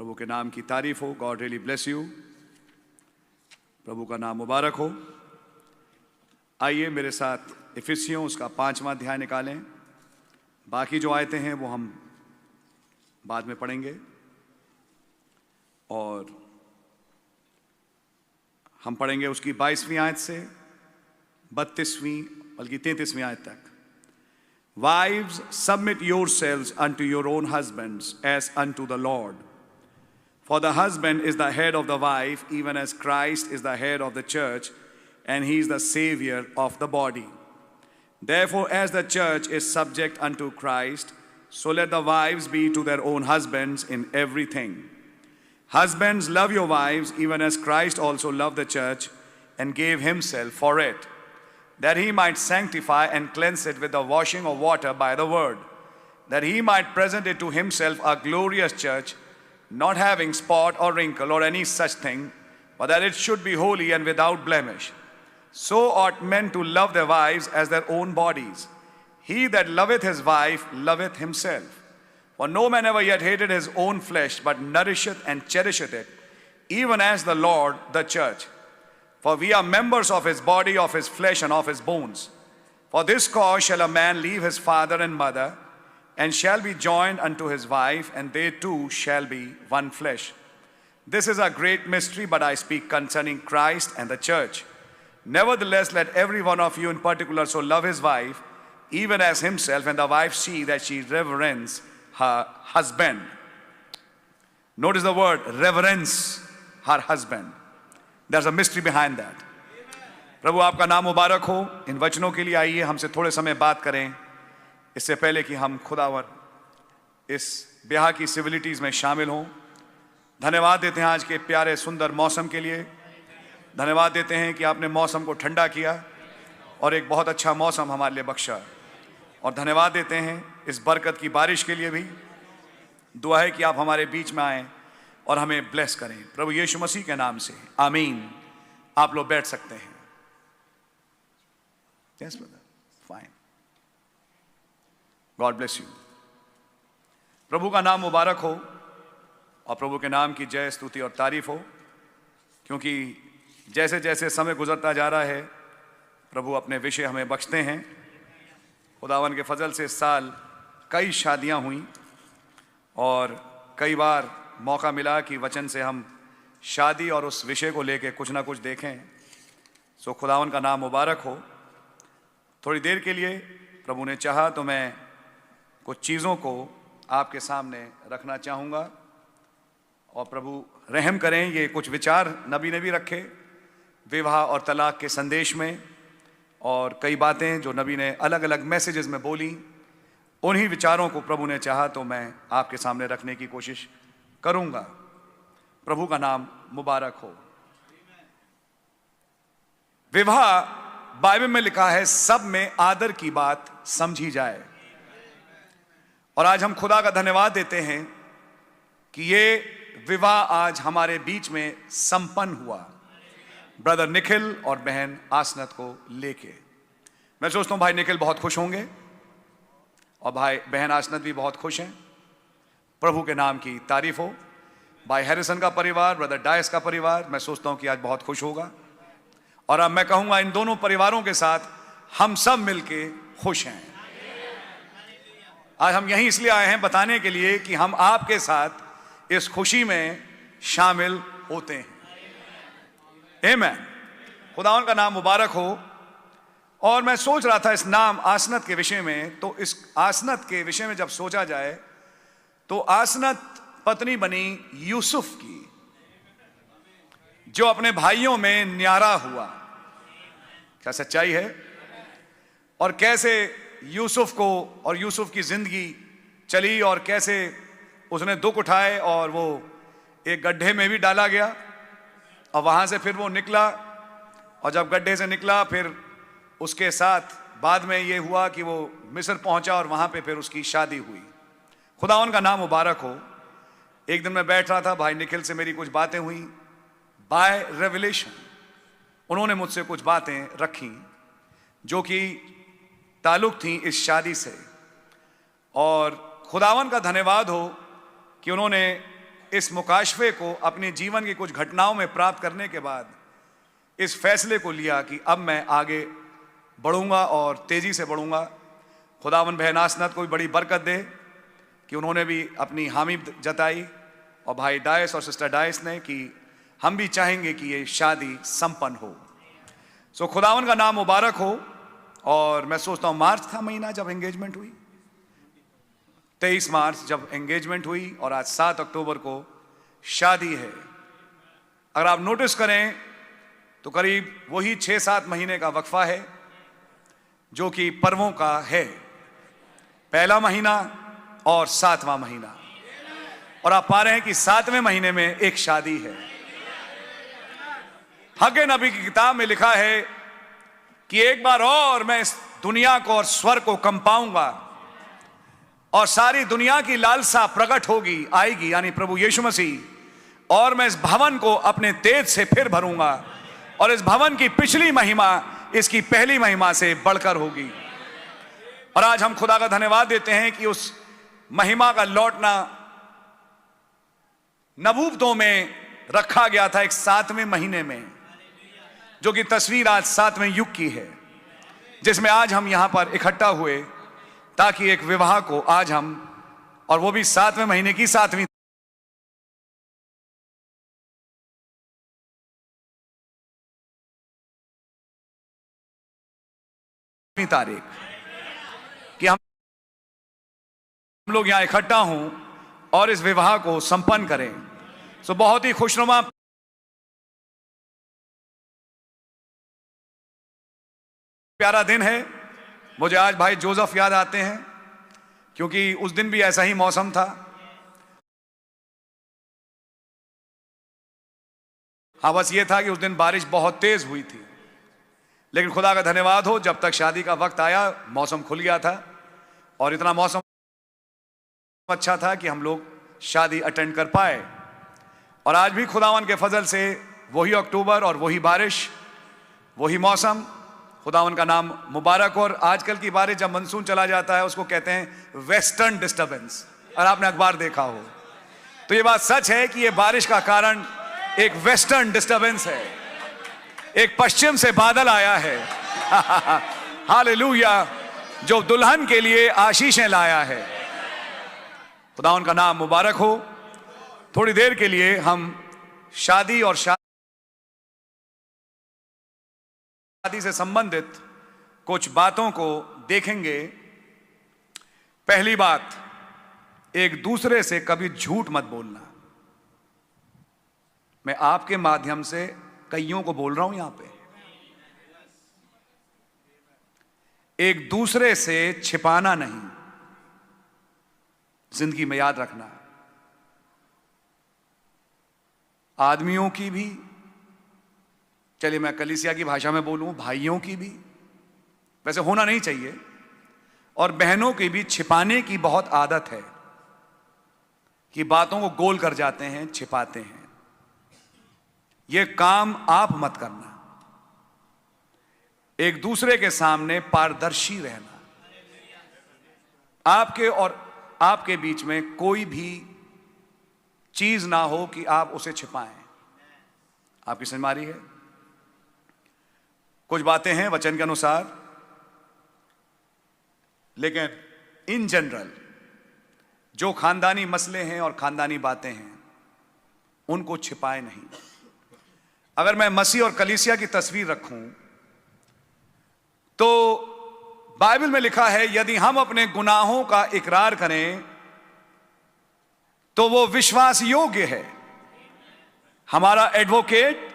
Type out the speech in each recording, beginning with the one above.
प्रभु के नाम की तारीफ हो। God really bless you. प्रभु का नाम मुबारक हो। आइए मेरे साथ इफिसियों उसका 5वां अध्याय निकालें। बाकी जो आयतें हैं वो हम बाद में पढ़ेंगे और हम पढ़ेंगे उसकी 22वीं आयत से 32वीं बल्कि 33वीं आयत तक। Wives, submit yourselves unto your own husbands as unto the Lord. For the husband is the head of the wife, even as Christ is the head of the church, and he is the Savior of the body. Therefore, as the church is subject unto Christ, so let the wives be to their own husbands in everything. Husbands, love your wives, even as Christ also loved the church and gave himself for it, that he might sanctify and cleanse it with the washing of water by the word, that he might present it to himself a glorious church, not having spot or wrinkle or any such thing, but that it should be holy and without blemish. So ought men to love their wives as their own bodies. He that loveth his wife loveth himself. For no man ever yet hated his own flesh, but nourisheth and cherisheth it, even as the Lord the church. For we are members of his body, of his flesh, and of his bones. For this cause shall a man leave his father and mother, and shall be joined unto his wife, and they two shall be one flesh. This is a great mystery, but I speak concerning Christ and the church. Nevertheless, let every one of you in particular so love his wife, even as himself, and the wife see that she reverence her husband. Notice the word reverence her husband. There's a mystery behind that. प्रभु आपका नाम मुबारक हो। इन वचनों के लिए आइए हमसे थोड़े समय बात करें इससे पहले कि हम खुदावर इस ब्याह की सिविलिटीज में शामिल हों। धन्यवाद देते हैं आज के प्यारे सुंदर मौसम के लिए। धन्यवाद देते हैं कि आपने मौसम को ठंडा किया और एक बहुत अच्छा मौसम हमारे लिए बख्शा। और धन्यवाद देते हैं इस बरकत की बारिश के लिए भी। दुआ है कि आप हमारे बीच में आएँ और हमें ब्लेस करें प्रभु यीशु मसीह के नाम से, आमीन। आप लोग बैठ सकते हैं। Yes brother, fine. God bless you. प्रभु का नाम मुबारक हो और प्रभु के नाम की जय स्तुति और तारीफ हो, क्योंकि जैसे जैसे समय गुजरता जा रहा है प्रभु अपने विषय हमें बख्शते हैं। खुदावन के फजल से इस साल कई शादियां हुई और कई बार मौका मिला कि वचन से हम शादी और उस विषय को लेकर कुछ ना कुछ देखें। सो खुदावन का नाम मुबारक हो। थोड़ी देर के लिए प्रभु ने चाहा तो मैं कुछ चीज़ों को आपके सामने रखना चाहूँगा और प्रभु रहम करें। ये कुछ विचार नबी ने भी रखे विवाह और तलाक के संदेश में, और कई बातें जो नबी ने अलग अलग मैसेजेस में बोली, उन्हीं विचारों को प्रभु ने चाहा तो मैं आपके सामने रखने की कोशिश करूंगा। प्रभु का नाम मुबारक हो। विवाह बाइबल में लिखा है सब में आदर की बात समझी जाए, और आज हम खुदा का धन्यवाद देते हैं कि ये विवाह आज हमारे बीच में संपन्न हुआ ब्रदर निखिल और बहन आसनत को लेके। मैं सोचता हूं भाई निखिल बहुत खुश होंगे और भाई बहन आसनत भी बहुत खुश हैं। प्रभु के नाम की तारीफ हो। भाई हैरिसन का परिवार, ब्रदर डायस का परिवार, मैं सोचता हूं कि आज बहुत खुश होगा। और अब मैं कहूंगा इन दोनों परिवारों के साथ हम सब मिलके खुश हैं। आज हम यहीं इसलिए आए हैं बताने के लिए कि हम आपके साथ इस खुशी में शामिल होते हैं। आमीन। खुदावन का नाम मुबारक हो। और मैं सोच रहा था इस नाम आसनत के विषय में, तो इस आसनत के विषय में जब सोचा जाए तो आसनत पत्नी बनी यूसुफ की, जो अपने भाइयों में न्यारा हुआ। क्या सच्चाई है? और कैसे यूसुफ को और यूसुफ की जिंदगी चली और कैसे उसने दुख उठाए और वो एक गड्ढे में भी डाला गया और वहां से फिर वो निकला, और जब गड्ढे से निकला फिर उसके साथ बाद में ये हुआ कि वो मिस्र पहुंचा और वहां पे फिर उसकी शादी हुई। खुदावन का नाम मुबारक हो। एक दिन मैं बैठ रहा था, भाई निखिल से मेरी कुछ बातें हुई बाय रेवलेशन। उन्होंने मुझसे कुछ बातें रखी जो कि ताल्लुक थी इस शादी से, और खुदावन का धन्यवाद हो कि उन्होंने इस मुकाशफे को अपने जीवन की कुछ घटनाओं में प्राप्त करने के बाद इस फैसले को लिया कि अब मैं आगे बढ़ूंगा और तेजी से बढ़ूंगा। खुदावन बहन आसनत को भी बड़ी बरकत दे कि उन्होंने भी अपनी हामी जताई, और भाई डायस और सिस्टर डायस ने, कि हम भी चाहेंगे कि ये शादी संपन्न हो। सो खुदावन का नाम मुबारक हो। और मैं सोचता हूँ मार्च था महीना जब एंगेजमेंट हुई, 23 मार्च जब एंगेजमेंट हुई, और आज 7 अक्टूबर को शादी है। अगर आप नोटिस करें तो करीब वही 6-7 महीने का वक्फा है जो कि पर्वों का है, पहला महीना और 7वां महीना। और आप पा रहे हैं कि 7वें महीने में एक शादी है। हग्गे नबी की किताब में लिखा है कि एक बार और मैं इस दुनिया को और स्वर्ग को कंपाऊंगा और सारी दुनिया की लालसा प्रकट होगी, आएगी, यानी प्रभु यीशु मसीह, और मैं इस भवन को अपने तेज से फिर भरूंगा और इस भवन की पिछली महिमा इसकी पहली महिमा से बढ़कर होगी। और आज हम खुदा का धन्यवाद देते हैं कि उस महिमा का लौटना नबूवतों में रखा गया था एक 7वें महीने में, जो कि तस्वीर आज 7वें युग की है, जिसमें आज हम यहां पर इकट्ठा हुए ताकि एक विवाह को आज हम, और वो भी 7वें महीने की 7वीं तारीख, कि हम लोग यहां इकट्ठा हों और इस विवाह को संपन्न करें। सो बहुत ही खुशनुमा प्यारा दिन है। मुझे आज भाई जोसेफ याद आते हैं, क्योंकि उस दिन भी ऐसा ही मौसम था। हाँ, बस ये था कि उस दिन बारिश बहुत तेज हुई थी, लेकिन खुदा का धन्यवाद हो, जब तक शादी का वक्त आया मौसम खुल गया था और इतना मौसम अच्छा था कि हम लोग शादी अटेंड कर पाए। और आज भी खुदावन के फजल से वही अक्टूबर और वही बारिश, वही मौसम, खुदावन का नाम मुबारक हो। और आजकल की बारिश जब मानसून चला जाता है उसको कहते हैं वेस्टर्न डिस्टर्बेंस। और आपने अखबार देखा हो तो ये बात सच है कि ये बारिश का कारण एक वेस्टर्न डिस्टर्बेंस है, एक पश्चिम से बादल आया है हालेलुया, जो दुल्हन के लिए आशीषें लाया है। खुदावन का नाम मुबारक हो। थोड़ी देर के लिए हम शादी और शादी से संबंधित कुछ बातों को देखेंगे। पहली बात, एक दूसरे से कभी झूठ मत बोलना। मैं आपके माध्यम से कईयों को बोल रहा हूं यहां पे, एक दूसरे से छिपाना नहीं, जिंदगी में याद रखना। आदमियों की भी, चलिए मैं कलीसिया की भाषा में बोलूं, भाइयों की भी, वैसे होना नहीं चाहिए, और बहनों की भी छिपाने की बहुत आदत है कि बातों को गोल कर जाते हैं, छिपाते हैं। यह काम आप मत करना। एक दूसरे के सामने पारदर्शी रहना। आपके और आपके बीच में कोई भी चीज ना हो कि आप उसे छिपाएं। आपकी समझ में आ रही है? कुछ बातें हैं वचन के अनुसार, लेकिन इन जनरल जो खानदानी मसले हैं और खानदानी बातें हैं उनको छिपाए नहीं। अगर मैं मसीह और कलीसिया की तस्वीर रखूं तो बाइबल में लिखा है, यदि हम अपने गुनाहों का इकरार करें तो वो विश्वास योग्य है, हमारा एडवोकेट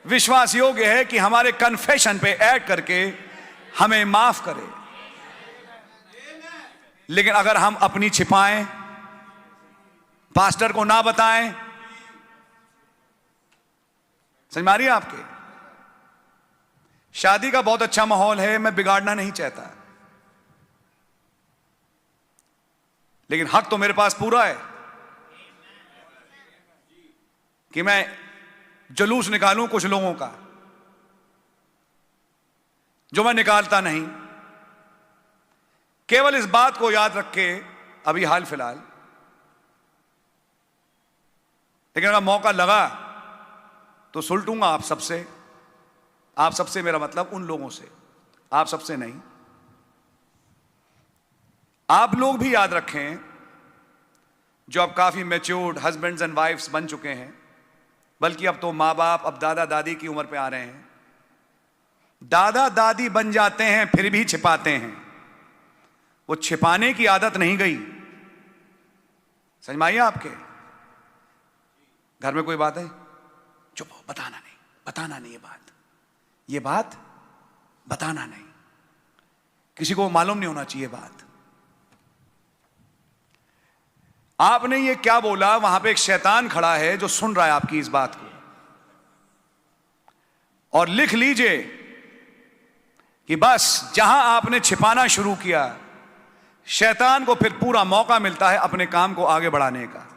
विश्वास योग्य है कि हमारे कन्फेशन पे ऐड करके हमें माफ करे। लेकिन अगर हम अपनी छिपाएं, पास्टर को ना बताएं, समझ में आ रही है आपके? शादी का बहुत अच्छा माहौल है, मैं बिगाड़ना नहीं चाहता, लेकिन हक तो मेरे पास पूरा है कि मैं जुलूस निकालूं कुछ लोगों का, जो मैं निकालता नहीं। केवल इस बात को याद रख के, अभी हाल फिलहाल लेकिन अगर मौका लगा तो सुलटूंगा आप सबसे। आप सबसे मेरा मतलब उन लोगों से, आप सबसे नहीं। आप लोग भी याद रखें जो अब काफी मैच्योर्ड हस्बैंड्स एंड वाइफ्स बन चुके हैं, बल्कि अब तो माँ बाप, अब दादा दादी की उम्र पे आ रहे हैं। दादा दादी बन जाते हैं फिर भी छिपाते हैं। वो छिपाने की आदत नहीं गई। समझ में आई आपके? घर में कोई बात है, चुप हो, बताना नहीं, बताना नहीं, ये बात बताना नहीं, किसी को मालूम नहीं होना चाहिए बात। आपने ये क्या बोला, वहां पे एक शैतान खड़ा है जो सुन रहा है आपकी इस बात को। और लिख लीजिए कि बस जहां आपने छिपाना शुरू किया, शैतान को फिर पूरा मौका मिलता है अपने काम को आगे बढ़ाने का।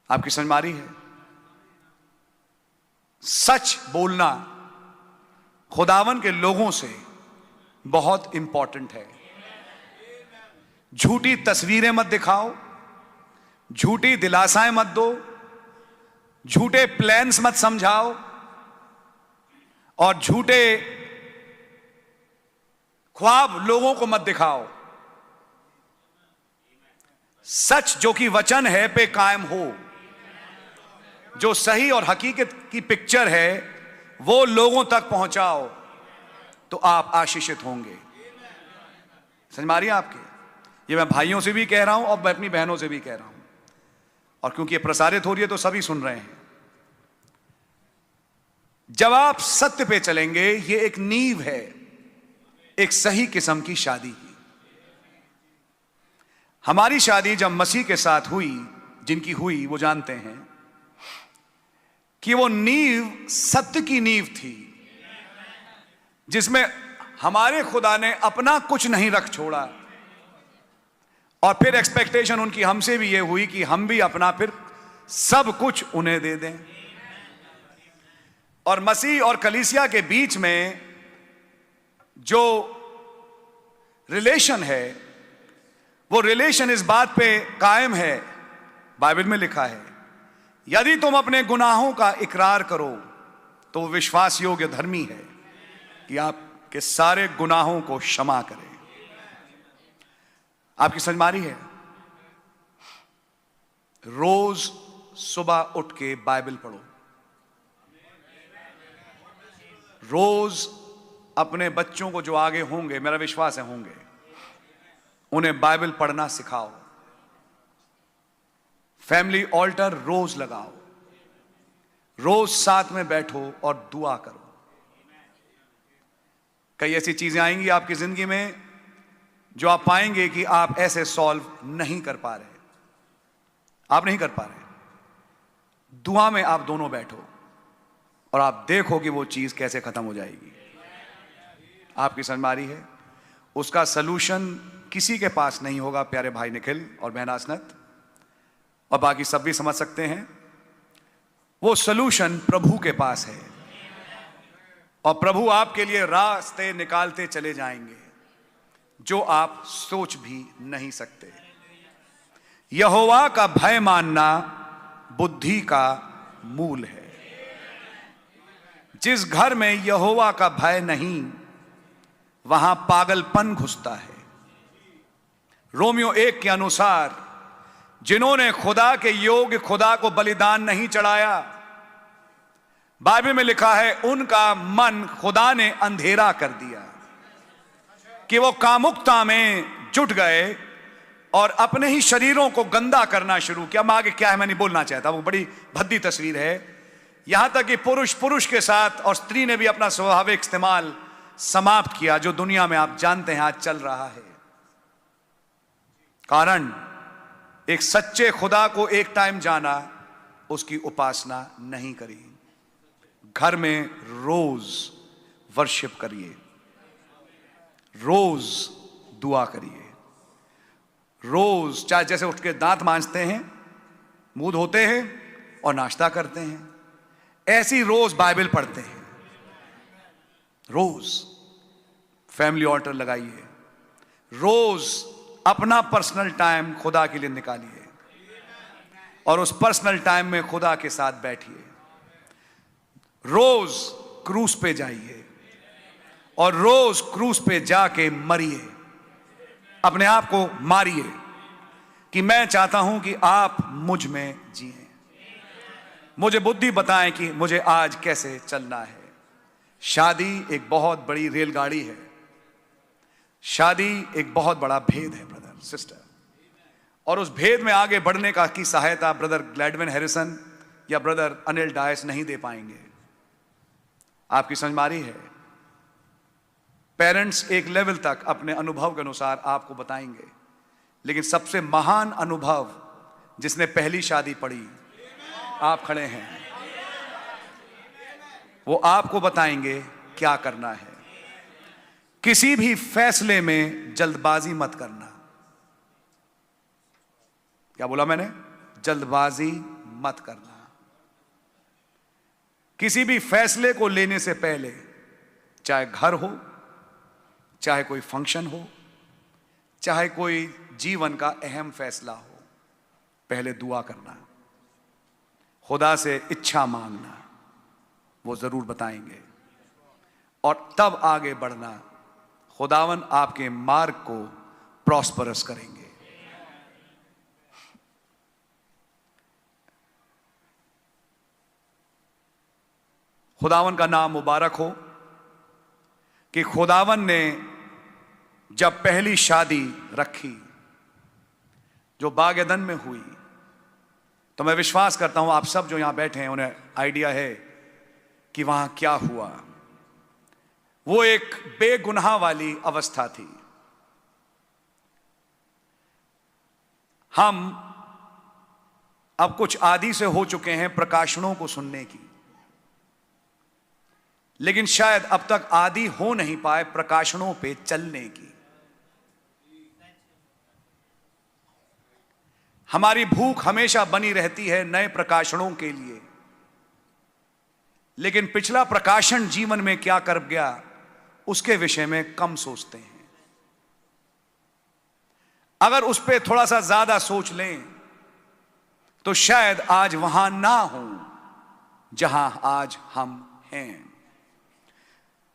आपकी समझ में आ रही है? सच बोलना खुदावन के लोगों से बहुत इंपॉर्टेंट है। झूठी तस्वीरें मत दिखाओ, झूठी दिलासाएं मत दो, झूठे प्लान्स मत समझाओ, और झूठे ख्वाब लोगों को मत दिखाओ। सच जो कि वचन है पे कायम हो। जो सही और हकीकत की पिक्चर है वो लोगों तक पहुंचाओ, तो आप आशीषित होंगे। समझ में आ रही है आपके? ये मैं भाइयों से भी कह रहा हूं और मैं अपनी बहनों से भी कह रहा हूं, और क्योंकि ये प्रसारित हो रही है तो सभी सुन रहे हैं। जब आप सत्य पे चलेंगे, ये एक नींव है एक सही किस्म की शादी की। हमारी शादी जब मसीह के साथ हुई, जिनकी हुई वो जानते हैं कि वो नींव सत्य की नींव थी, जिसमें हमारे खुदा ने अपना कुछ नहीं रख छोड़ा, और फिर एक्सपेक्टेशन उनकी हमसे भी ये हुई कि हम भी अपना फिर सब कुछ उन्हें दे दें। और मसीह और कलीसिया के बीच में जो रिलेशन है, वो रिलेशन इस बात पे कायम है, बाइबल में लिखा है, यदि तुम अपने गुनाहों का इकरार करो तो वो विश्वास योग्य धर्मी है कि आपके सारे गुनाहों को क्षमा करे। आपकी समझ में आ रही है? रोज सुबह उठ के बाइबल पढ़ो। रोज अपने बच्चों को, जो आगे होंगे, मेरा विश्वास है होंगे, उन्हें बाइबल पढ़ना सिखाओ। फैमिली ऑल्टर रोज लगाओ, रोज साथ में बैठो और दुआ करो। कई ऐसी चीजें आएंगी आपकी जिंदगी में जो आप पाएंगे कि आप ऐसे सॉल्व नहीं कर पा रहे, आप नहीं कर पा रहे। दुआ में आप दोनों बैठो और आप देखो कि वो चीज कैसे खत्म हो जाएगी। आपकी समझ में आ रही है? उसका सलूशन किसी के पास नहीं होगा, प्यारे भाई निखिल और बहन आसनत, और बाकी सब भी समझ सकते हैं। वो सलूशन प्रभु के पास है, और प्रभु आपके लिए रास्ते निकालते चले जाएंगे जो आप सोच भी नहीं सकते। यहोवा का भय मानना बुद्धि का मूल है। जिस घर में यहोवा का भय नहीं, वहां पागलपन घुसता है। रोमियो 1 के अनुसार जिन्होंने खुदा के योग्य खुदा को बलिदान नहीं चढ़ाया, बाइबल में लिखा है उनका मन खुदा ने अंधेरा कर दिया, कि वो कामुकता में जुट गए और अपने ही शरीरों को गंदा करना शुरू किया। मैं आगे क्या है मैं नहीं बोलना चाहता, वो बड़ी भद्दी तस्वीर है। यहां तक कि पुरुष पुरुष के साथ और स्त्री ने भी अपना स्वाभाविक इस्तेमाल समाप्त किया, जो दुनिया में आप जानते हैं आज चल रहा है। कारण एक सच्चे खुदा को एक टाइम जाना, उसकी उपासना नहीं करी। घर में रोज वर्शिप करिए, रोज दुआ करिए, रोज चाहे जैसे उठ के दांत मांजते हैं, मुंह धोते हैं और नाश्ता करते हैं, ऐसी रोज बाइबल पढ़ते हैं। रोज फैमिली ऑल्टर लगाइए, रोज अपना पर्सनल टाइम खुदा के लिए निकालिए। और उस पर्सनल टाइम में खुदा के साथ बैठिए। रोज क्रूस पे जाइए और रोज क्रूस पे जाके मरिए, अपने आप को मारिए कि मैं चाहता हूं कि आप मुझ में जिए। मुझे बुद्धि बताएं कि मुझे आज कैसे चलना है। शादी एक बहुत बड़ी रेलगाड़ी है। शादी एक बहुत बड़ा भेद है ब्रदर सिस्टर, और उस भेद में आगे बढ़ने का की सहायता ब्रदर ग्लैडविन हैरिसन या ब्रदर अनिल डायस नहीं दे पाएंगे। आपकी समझ मारी है। पेरेंट्स एक लेवल तक अपने अनुभव के अनुसार आपको बताएंगे, लेकिन सबसे महान अनुभव जिसने पहली शादी पढ़ी, आप खड़े हैं, वो आपको बताएंगे क्या करना है। किसी भी फैसले में जल्दबाजी मत करना। क्या बोला मैंने? जल्दबाजी मत करना। किसी भी फैसले को लेने से पहले, चाहे घर हो, चाहे कोई फंक्शन हो, चाहे कोई जीवन का अहम फैसला हो, पहले दुआ करना, खुदा से इच्छा मांगना, वो जरूर बताएंगे, और तब आगे बढ़ना। खुदावन आपके मार्ग को प्रॉस्परस करेंगे। खुदावन का नाम मुबारक हो कि खुदावन ने जब पहली शादी रखी जो बाग एदन में हुई, तो मैं विश्वास करता हूं आप सब जो यहां बैठे हैं उन्हें आइडिया है कि वहां क्या हुआ। वो एक बेगुनाह वाली अवस्था थी। हम अब कुछ आदी से हो चुके हैं प्रकाशनों को सुनने की, लेकिन शायद अब तक आदी हो नहीं पाए प्रकाशनों पे चलने की। हमारी भूख हमेशा बनी रहती है नए प्रकाशनों के लिए, लेकिन पिछला प्रकाशन जीवन में क्या कर गया उसके विषय में कम सोचते हैं। अगर उस पर थोड़ा सा ज्यादा सोच लें तो शायद आज वहां ना हो जहां आज हम हैं।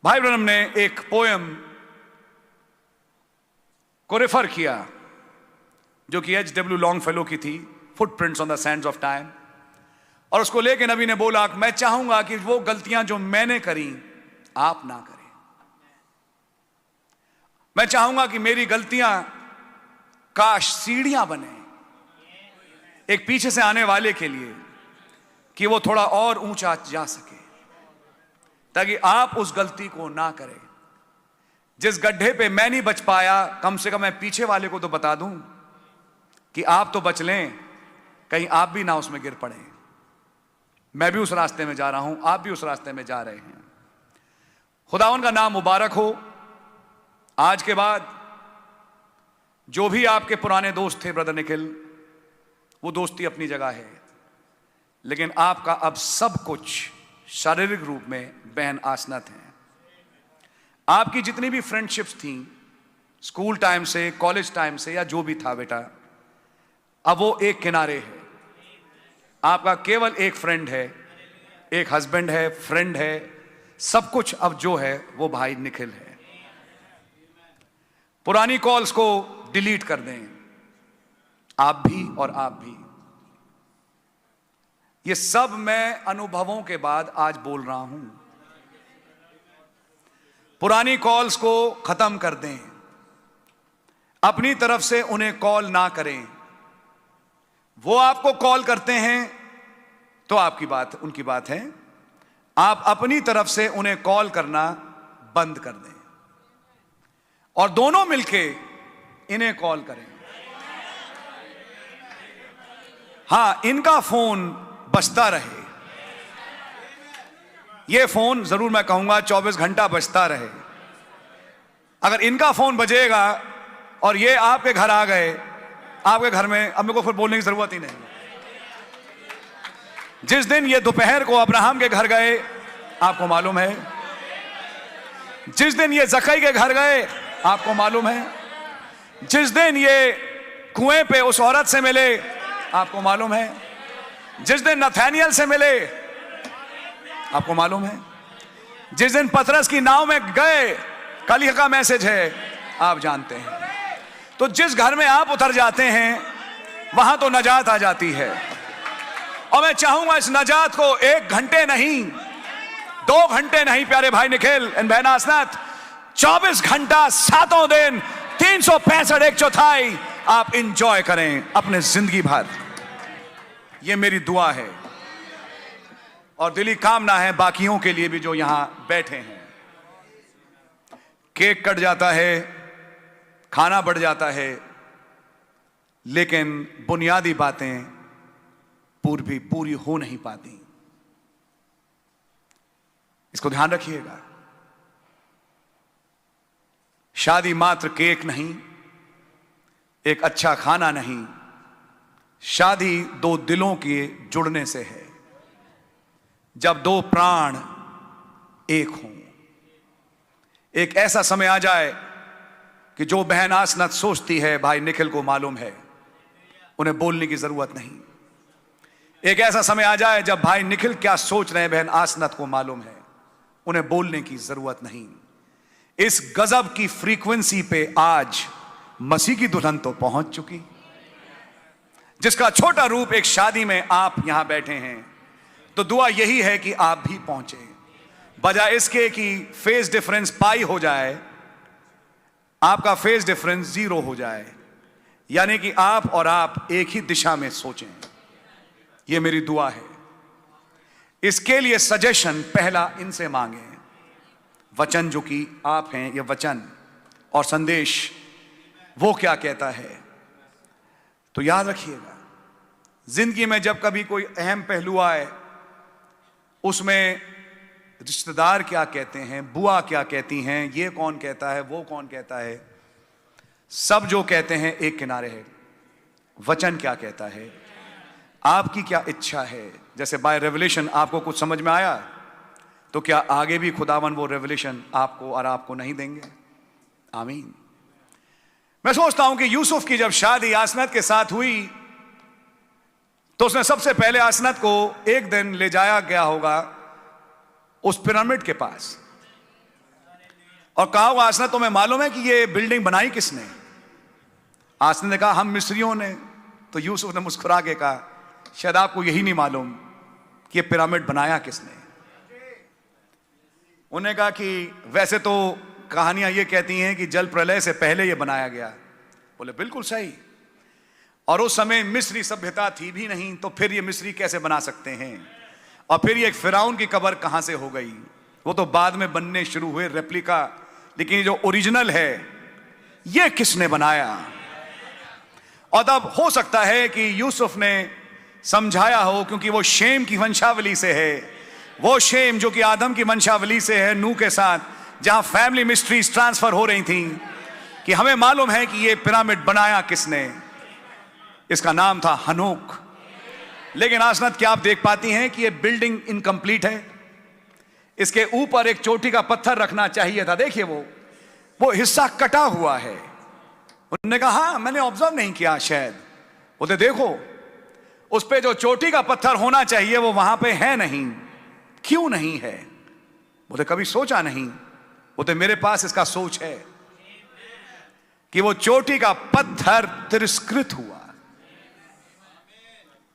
भाई ब्रनम ने एक पोयम को रेफर किया जो कि H.W. लॉन्गफेलो की थी, footprints on the Sands of time, और उसको लेके नबी ने बोला मैं चाहूंगा कि वो गलतियां जो मैंने करी आप ना करें। मैं चाहूंगा कि मेरी गलतियां काश सीढ़ियां बने एक पीछे से आने वाले के लिए, कि वो थोड़ा और ऊंचा जा सके, ताकि आप उस गलती को ना करें। जिस गड्ढे पे मैं नहीं बच पाया, कम से कम मैं पीछे वाले को तो बता दूं कि आप तो बच लें, कहीं आप भी ना उसमें गिर पड़े। मैं भी उस रास्ते में जा रहा हूं, आप भी उस रास्ते में जा रहे हैं। खुदावन का नाम मुबारक हो। आज के बाद जो भी आपके पुराने दोस्त थे ब्रदर निखिल, वो दोस्ती अपनी जगह है, लेकिन आपका अब सब कुछ शारीरिक रूप में बहन आसनत है। आपकी जितनी भी फ्रेंडशिप्स थी स्कूल टाइम से, कॉलेज टाइम से, या जो भी था बेटा, अब वो एक किनारे है। आपका केवल एक फ्रेंड है, एक हस्बैंड है, फ्रेंड है, सब कुछ अब जो है वो भाई निखिल है। पुरानी कॉल्स को डिलीट कर दें, आप भी और आप भी। ये सब मैं अनुभवों के बाद आज बोल रहा हूं। पुरानी कॉल्स को खत्म कर दें, अपनी तरफ से उन्हें कॉल ना करें। वो आपको कॉल करते हैं तो आपकी बात, उनकी बात है। आप अपनी तरफ से उन्हें कॉल करना बंद कर दें और दोनों मिलके इन्हें कॉल करें। हां, इनका फोन बजता रहे। यह फोन जरूर मैं कहूंगा 24 घंटा बजता रहे। अगर इनका फोन बजेगा और ये आपके घर आ गए, आपके घर में अब मेरे को फिर बोलने की जरूरत ही नहीं। जिस दिन ये दोपहर को अब्राहम के घर गए, आपको मालूम है। जिस दिन ये जकई के घर गए, आपको मालूम है। जिस दिन ये कुएं पे उस औरत से मिले, आपको मालूम है। जिस दिन नथानियल से मिले, आपको मालूम है, जिस दिन पतरस की नाव में गए, कल का मैसेज है, आप जानते हैं। तो जिस घर में आप उतर जाते हैं वहां तो नजात आ जाती है। और मैं चाहूंगा इस नजात को 1 घंटे नहीं, 2 घंटे नहीं प्यारे भाई निखिल एंड बहन आसनात, 24 घंटा 7 दिन 365 एक चौथाई आप इंजॉय करें अपने जिंदगी भर। यह मेरी दुआ है और दिली कामना है बाकियों के लिए भी जो यहां बैठे हैं। केक कट जाता है, खाना बढ़ जाता है, लेकिन बुनियादी बातें पूरी हो नहीं पाती। इसको ध्यान रखिएगा। शादी मात्र केक नहीं, एक अच्छा खाना नहीं, शादी 2 दिलों के जुड़ने से है। जब 2 प्राण एक हों, एक ऐसा समय आ जाए कि जो बहन आसनत सोचती है, भाई निखिल को मालूम है, उन्हें बोलने की जरूरत नहीं। एक ऐसा समय आ जाए जब भाई निखिल क्या सोच रहे हैं बहन आसनत को मालूम है, उन्हें बोलने की जरूरत नहीं। इस गजब की फ्रीक्वेंसी पे आज मसीह की दुल्हन तो पहुंच चुकी, जिसका छोटा रूप एक शादी में आप यहां बैठे हैं। तो दुआ यही है कि आप भी पहुंचे, बजाय इसके कि फेस डिफरेंस पाई हो जाए, आपका फेस डिफरेंस 0 हो जाए, यानी कि आप और आप एक ही दिशा में सोचें। यह मेरी दुआ है। इसके लिए सजेशन पहला इनसे मांगे, वचन जो कि आप हैं, यह वचन और संदेश वो क्या कहता है। तो याद रखिएगा, जिंदगी में जब कभी कोई अहम पहलू आए, उसमें रिश्तेदार क्या कहते हैं, बुआ क्या कहती हैं, ये कौन कहता है, वो कौन कहता है, सब जो कहते हैं एक किनारे है। वचन क्या कहता है, आपकी क्या इच्छा है। जैसे बाय रेवलेशन आपको कुछ समझ में आया, तो क्या आगे भी खुदावन वो रेवलेशन आपको और आपको नहीं देंगे। आमीन। मैं सोचता हूं कि यूसुफ की जब शादी आसनत के साथ हुई, तो उसने सबसे पहले आसनत को एक दिन ले जाया गया होगा उस पिरामिड के पास और कहा होगा, आसनत तुम्हें मालूम है कि ये बिल्डिंग बनाई किसने। आसनत ने कहा, हम मिस्रियों ने। तो यूसुफ ने मुस्कुरा के कहा, शायद आपको यही नहीं मालूम कि ये पिरामिड बनाया किसने। उन्होंने कहा कि वैसे तो कहानियां ये कहती हैं कि जल प्रलय से पहले ये बनाया गया। बोले बिल्कुल सही। और उस समय मिस्री सभ्यता थी भी नहीं, तो फिर ये मिस्री कैसे बना सकते हैं। और फिर ये एक फिराउन की कब्र कहां से हो गई। वो तो बाद में बनने शुरू हुए रेप्लिका, लेकिन ये जो ओरिजिनल है ये किसने बनाया। और तब हो सकता है कि यूसुफ ने समझाया हो, क्योंकि वो शेम की वंशावली से है, वो शेम जो कि आदम की वंशावली से है, नूह के साथ, जहां फैमिली मिस्ट्रीज ट्रांसफर हो रही थी, कि हमें मालूम है कि ये पिरामिड बनाया किसने। इसका नाम था हनोक। लेकिन आसनत क्या आप देख पाती हैं कि ये बिल्डिंग इनकम्प्लीट है। इसके ऊपर एक चोटी का पत्थर रखना चाहिए था। देखिए वो हिस्सा कटा हुआ है। उन्होंने कहा, हाँ मैंने ऑब्जर्व नहीं किया शायद। बोले देखो, उस पे जो चोटी का पत्थर होना चाहिए वो वहां पे है नहीं। क्यों नहीं है? बोले कभी सोचा नहीं। बोले मेरे पास इसका सोच है कि वो चोटी का पत्थर तिरस्कृत हुआ,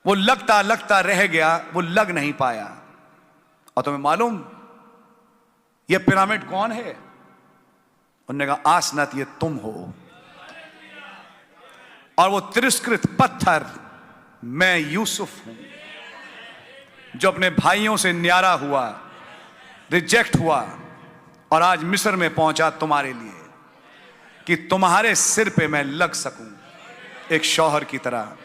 वो लगता लगता रह गया, वो लग नहीं पाया। और तुम्हें मालूम ये पिरामिड कौन है? उन्होंने कहा, आसनत ये तुम हो। और वो तिरस्कृत पत्थर मैं यूसुफ हूं, जो अपने भाइयों से न्यारा हुआ, रिजेक्ट हुआ और आज मिस्र में पहुंचा तुम्हारे लिए, कि तुम्हारे सिर पे मैं लग सकूं एक शौहर की तरह।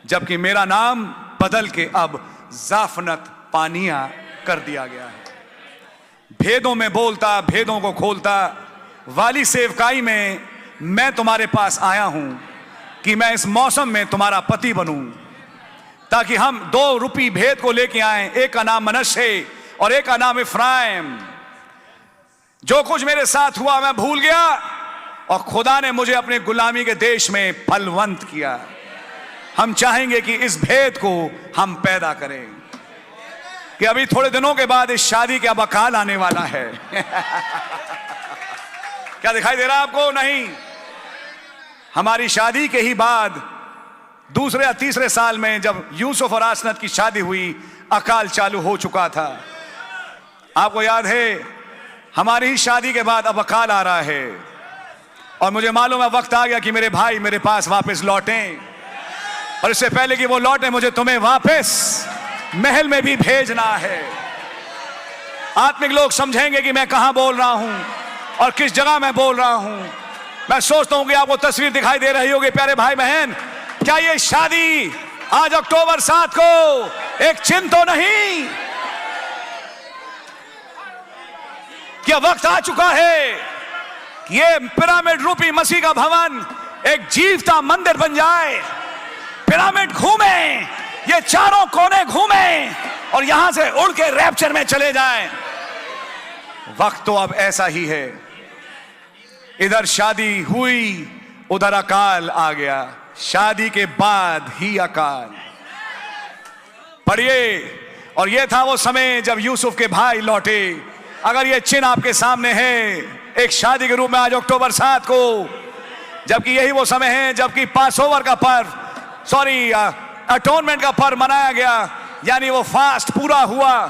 जबकि मेरा नाम बदल के अब जाफनत पानिया कर दिया गया है। भेदों में बोलता, भेदों को खोलता, वाली सेवकाई में मैं तुम्हारे पास आया हूं कि मैं इस मौसम में तुम्हारा पति बनूं, ताकि हम 2 रूपी भेद को लेके आए। एक का नाम मनश्शे और एक का नाम इफ्राइम। जो कुछ मेरे साथ हुआ मैं भूल गया और खुदा ने मुझे अपने गुलामी के देश में फलवंत किया। हम चाहेंगे कि इस भेद को हम पैदा करें कि अभी थोड़े दिनों के बाद इस शादी के अब अकाल आने वाला है। क्या दिखाई दे रहा है आपको? नहीं। हमारी शादी के ही बाद दूसरे या तीसरे साल में जब यूसुफ और आसनत की शादी हुई, अकाल चालू हो चुका था। आपको याद है, हमारी ही शादी के बाद अब अकाल आ रहा है और मुझे मालूम है वक्त आ गया कि मेरे भाई मेरे पास वापस लौटें, और इससे पहले कि वो लौटे मुझे तुम्हें वापस महल में भी भेजना है। आत्मिक लोग समझेंगे कि मैं कहां बोल रहा हूं और किस जगह मैं बोल रहा हूं। मैं सोचता हूं कि आपको तस्वीर दिखाई दे रही होगी प्यारे भाई बहन। क्या ये शादी आज अक्टूबर 7 को एक चिन्ह तो नहीं? क्या वक्त आ चुका है कि ये पिरामिड रूपी मसीह का भवन एक जीवता मंदिर बन जाए? पिरामिड घूमे, ये चारों कोने घूमे और यहां से उड़ के रैप्चर में चले जाएं। वक्त तो अब ऐसा ही है। इधर शादी हुई, उधर अकाल आ गया। शादी के बाद ही अकाल। पढ़िए, और ये था वो समय जब यूसुफ के भाई लौटे। अगर ये चिन्ह आपके सामने है एक शादी के रूप में आज अक्टूबर 7 को, जबकि यही वो समय है जबकि पासओवर का पर्व, अटोनमेंट का पर्व मनाया गया, यानी वो फास्ट पूरा हुआ,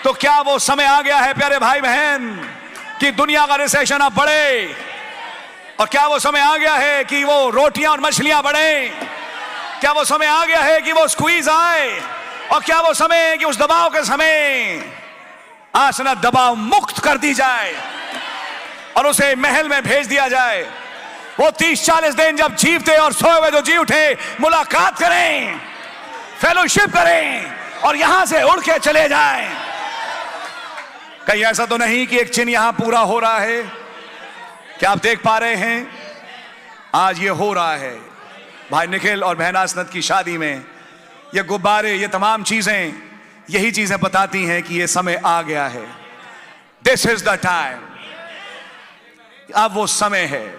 तो क्या वो समय आ गया है प्यारे भाई बहन कि दुनिया का रिसेशन अब बढ़े? और क्या वो समय आ गया है कि वो रोटियां और मछलियां बढ़े? क्या वो समय आ गया है कि वो स्क्वीज आए? और क्या वो समय है कि उस दबाव के समय आसनत दबाव मुक्त कर दी जाए और उसे महल में भेज दिया जाए? वो 30-40 दिन जब जीवते और सोए हुए जो जी उठे मुलाकात करें, फेलोशिप करें और यहां से उड़ के चले जाएं। कहीं ऐसा तो नहीं कि एक चिन्ह यहां पूरा हो रहा है? क्या आप देख पा रहे हैं? आज ये हो रहा है। भाई निखिल और बहन आसनत की शादी में ये गुब्बारे, ये तमाम चीजें, यही चीजें बताती हैं कि ये समय आ गया है। This is the time. अब वो समय है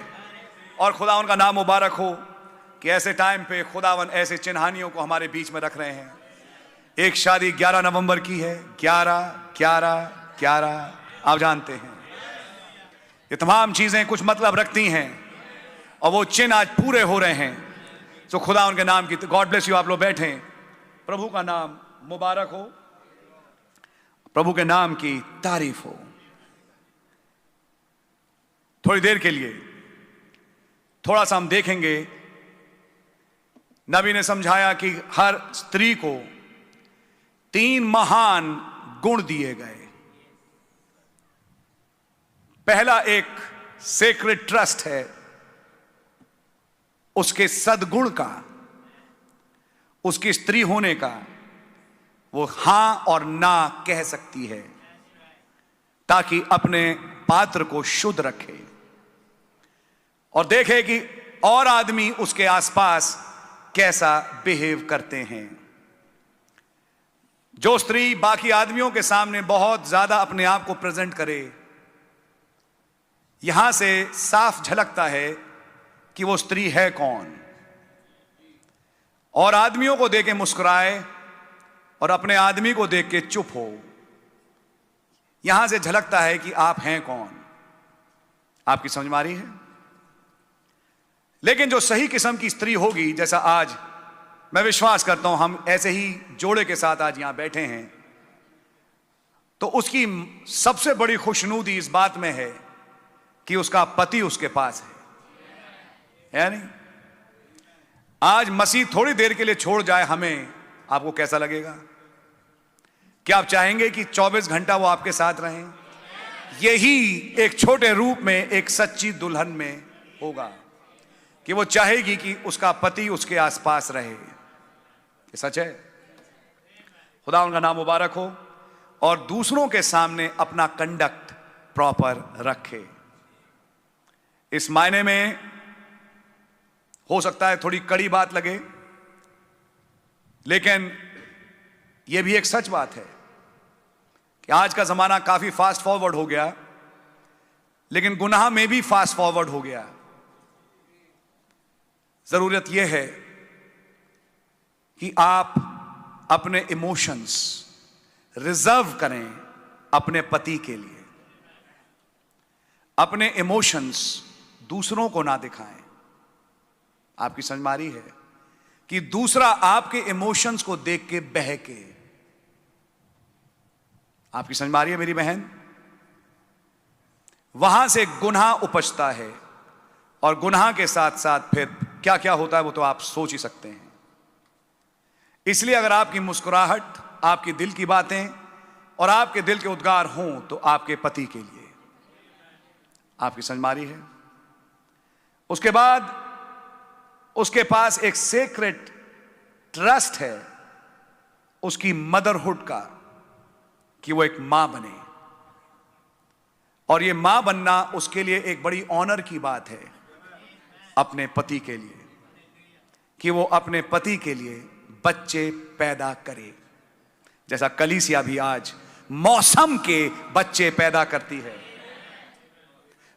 और खुदावन का नाम मुबारक हो कि ऐसे टाइम पे खुदावन ऐसे चिन्हानियों को हमारे बीच में रख रहे हैं। एक शादी 11 नवंबर की है। 11 आप जानते हैं ये तमाम चीजें कुछ मतलब रखती हैं और वो चिन्ह आज पूरे हो रहे हैं। तो खुदा उनके नाम की, गॉड ब्लेस यू। आप लोग बैठे, प्रभु का नाम मुबारक हो, प्रभु के नाम की तारीफ हो। थोड़ी देर के लिए थोड़ा सा हम देखेंगे। नबी ने समझाया कि हर स्त्री को 3 महान गुण दिए गए। पहला एक सेक्रेड ट्रस्ट है उसके सद्गुण का, उसकी स्त्री होने का। वो हां और ना कह सकती है ताकि अपने पात्र को शुद्ध रखे और देखे कि और आदमी उसके आसपास कैसा बिहेव करते हैं। जो स्त्री बाकी आदमियों के सामने बहुत ज्यादा अपने आप को प्रेजेंट करे, यहां से साफ झलकता है कि वो स्त्री है कौन। और आदमियों को देख के मुस्कुराए और अपने आदमी को देख के चुप हो, यहां से झलकता है कि आप हैं कौन। आपकी समझ में आ रही है? लेकिन जो सही किस्म की स्त्री होगी, जैसा आज मैं विश्वास करता हूं हम ऐसे ही जोड़े के साथ आज यहां बैठे हैं, तो उसकी सबसे बड़ी खुशनुदी इस बात में है कि उसका पति उसके पास है नहीं? आज मसीह थोड़ी देर के लिए छोड़ जाए हमें, आपको कैसा लगेगा? क्या आप चाहेंगे कि 24 घंटा वो आपके साथ रहें? यही एक छोटे रूप में एक सच्ची दुल्हन में होगा कि वो चाहेगी कि उसका पति उसके आसपास रहे। ये सच है। खुदा उनका नाम मुबारक हो। और दूसरों के सामने अपना कंडक्ट प्रॉपर रखे। इस मायने में हो सकता है थोड़ी कड़ी बात लगे, लेकिन यह भी एक सच बात है कि आज का जमाना काफी फास्ट फॉरवर्ड हो गया, लेकिन गुनाह में भी फास्ट फॉरवर्ड हो गया। जरूरत यह है कि आप अपने इमोशंस रिजर्व करें अपने पति के लिए। अपने इमोशंस दूसरों को ना दिखाएं। आपकी समझ में आ रही है कि दूसरा आपके इमोशंस को देख के बहके। आपकी समझ में आ रही है मेरी बहन? वहां से गुनाह उपजता है, और गुनाह के साथ साथ फिर क्या क्या होता है वो तो आप सोच ही सकते हैं। इसलिए अगर आपकी मुस्कुराहट, आपके दिल की बातें और आपके दिल के उद्गार हों तो आपके पति के लिए। आपकी समझ में आ रही है? उसके बाद उसके पास एक सीक्रेट ट्रस्ट है उसकी मदरहुड का, कि वो एक मां बने। और ये मां बनना उसके लिए एक बड़ी ऑनर की बात है अपने पति के लिए, कि वो अपने पति के लिए बच्चे पैदा करे। जैसा कलीसिया भी आज मौसम के बच्चे पैदा करती है।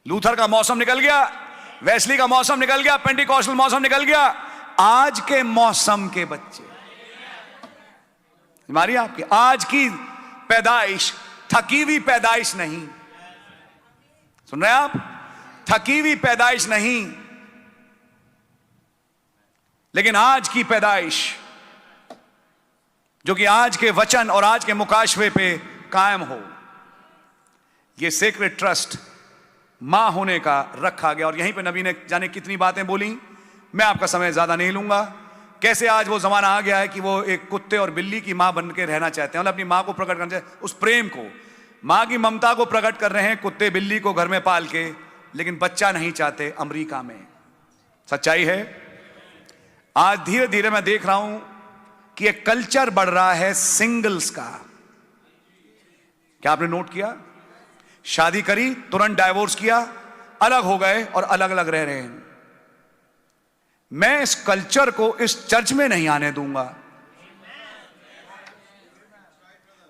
लूथर का मौसम निकल गया, वेस्ली का मौसम निकल गया, पेंटिकॉस्टल मौसम निकल गया, आज के मौसम के बच्चे। हमारी आपकी आज की पैदाइश थकी हुई पैदाइश नहीं। सुन रहे हैं आप? थकी हुई पैदाइश नहीं, लेकिन आज की पैदाइश जो कि आज के वचन और आज के मुकाशवे पे कायम हो। यह सीक्रेट ट्रस्ट मां होने का रखा गया। और यहीं पे नबी ने जाने कितनी बातें बोली। मैं आपका समय ज्यादा नहीं लूंगा। कैसे आज वो जमाना आ गया है कि वो एक कुत्ते और बिल्ली की मां बन के रहना चाहते हैं, मतलब अपनी मां को प्रकट करना चाहते हैं, उस प्रेम को, मां की ममता को प्रकट कर रहे हैं कुत्ते बिल्ली को घर में पाल के, लेकिन बच्चा नहीं चाहते अमेरिका में। सच्चाई है। आज धीरे धीरे मैं देख रहा हूं कि एक कल्चर बढ़ रहा है सिंगल्स का। क्या आपने नोट किया? शादी करी, तुरंत डाइवोर्स किया, अलग हो गए और अलग अलग रह रहे हैं। मैं इस कल्चर को इस चर्च में नहीं आने दूंगा।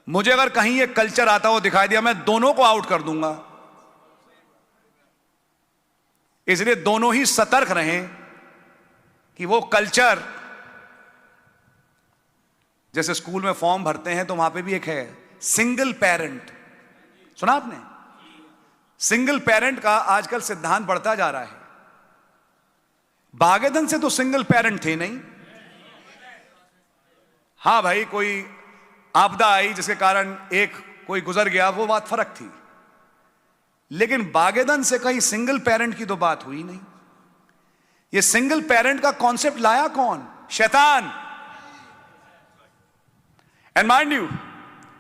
मुझे अगर कहीं ये कल्चर आता हो दिखाई दिया, मैं दोनों को आउट कर दूंगा। इसलिए दोनों ही सतर्क रहें कि वो कल्चर, जैसे स्कूल में फॉर्म भरते हैं तो वहां पे भी एक है सिंगल पेरेंट। सुना आपने? सिंगल पेरेंट का आजकल सिद्धांत बढ़ता जा रहा है। बागेदन से तो सिंगल पेरेंट थे नहीं। हां भाई, कोई आपदा आई जिसके कारण एक कोई गुजर गया, वो बात फर्क थी, लेकिन बागेदन से कहीं सिंगल पेरेंट की तो बात हुई नहीं। ये सिंगल पेरेंट का कॉन्सेप्ट लाया कौन? शैतान। एंड माइंड यू,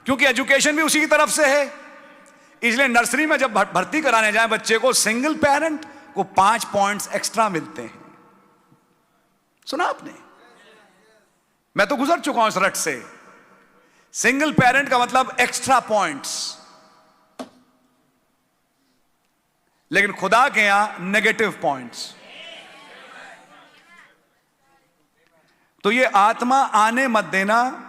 क्योंकि एजुकेशन भी उसी की तरफ से है, इसलिए नर्सरी में जब भर्ती कराने जाए बच्चे को, सिंगल पेरेंट को 5 पॉइंट्स एक्स्ट्रा मिलते हैं। सुना आपने? मैं तो गुजर चुका हूं इस रट से। सिंगल पेरेंट का मतलब एक्स्ट्रा पॉइंट्स, लेकिन खुदा के यहां नेगेटिव पॉइंट्स। तो ये आत्मा आने मत देना।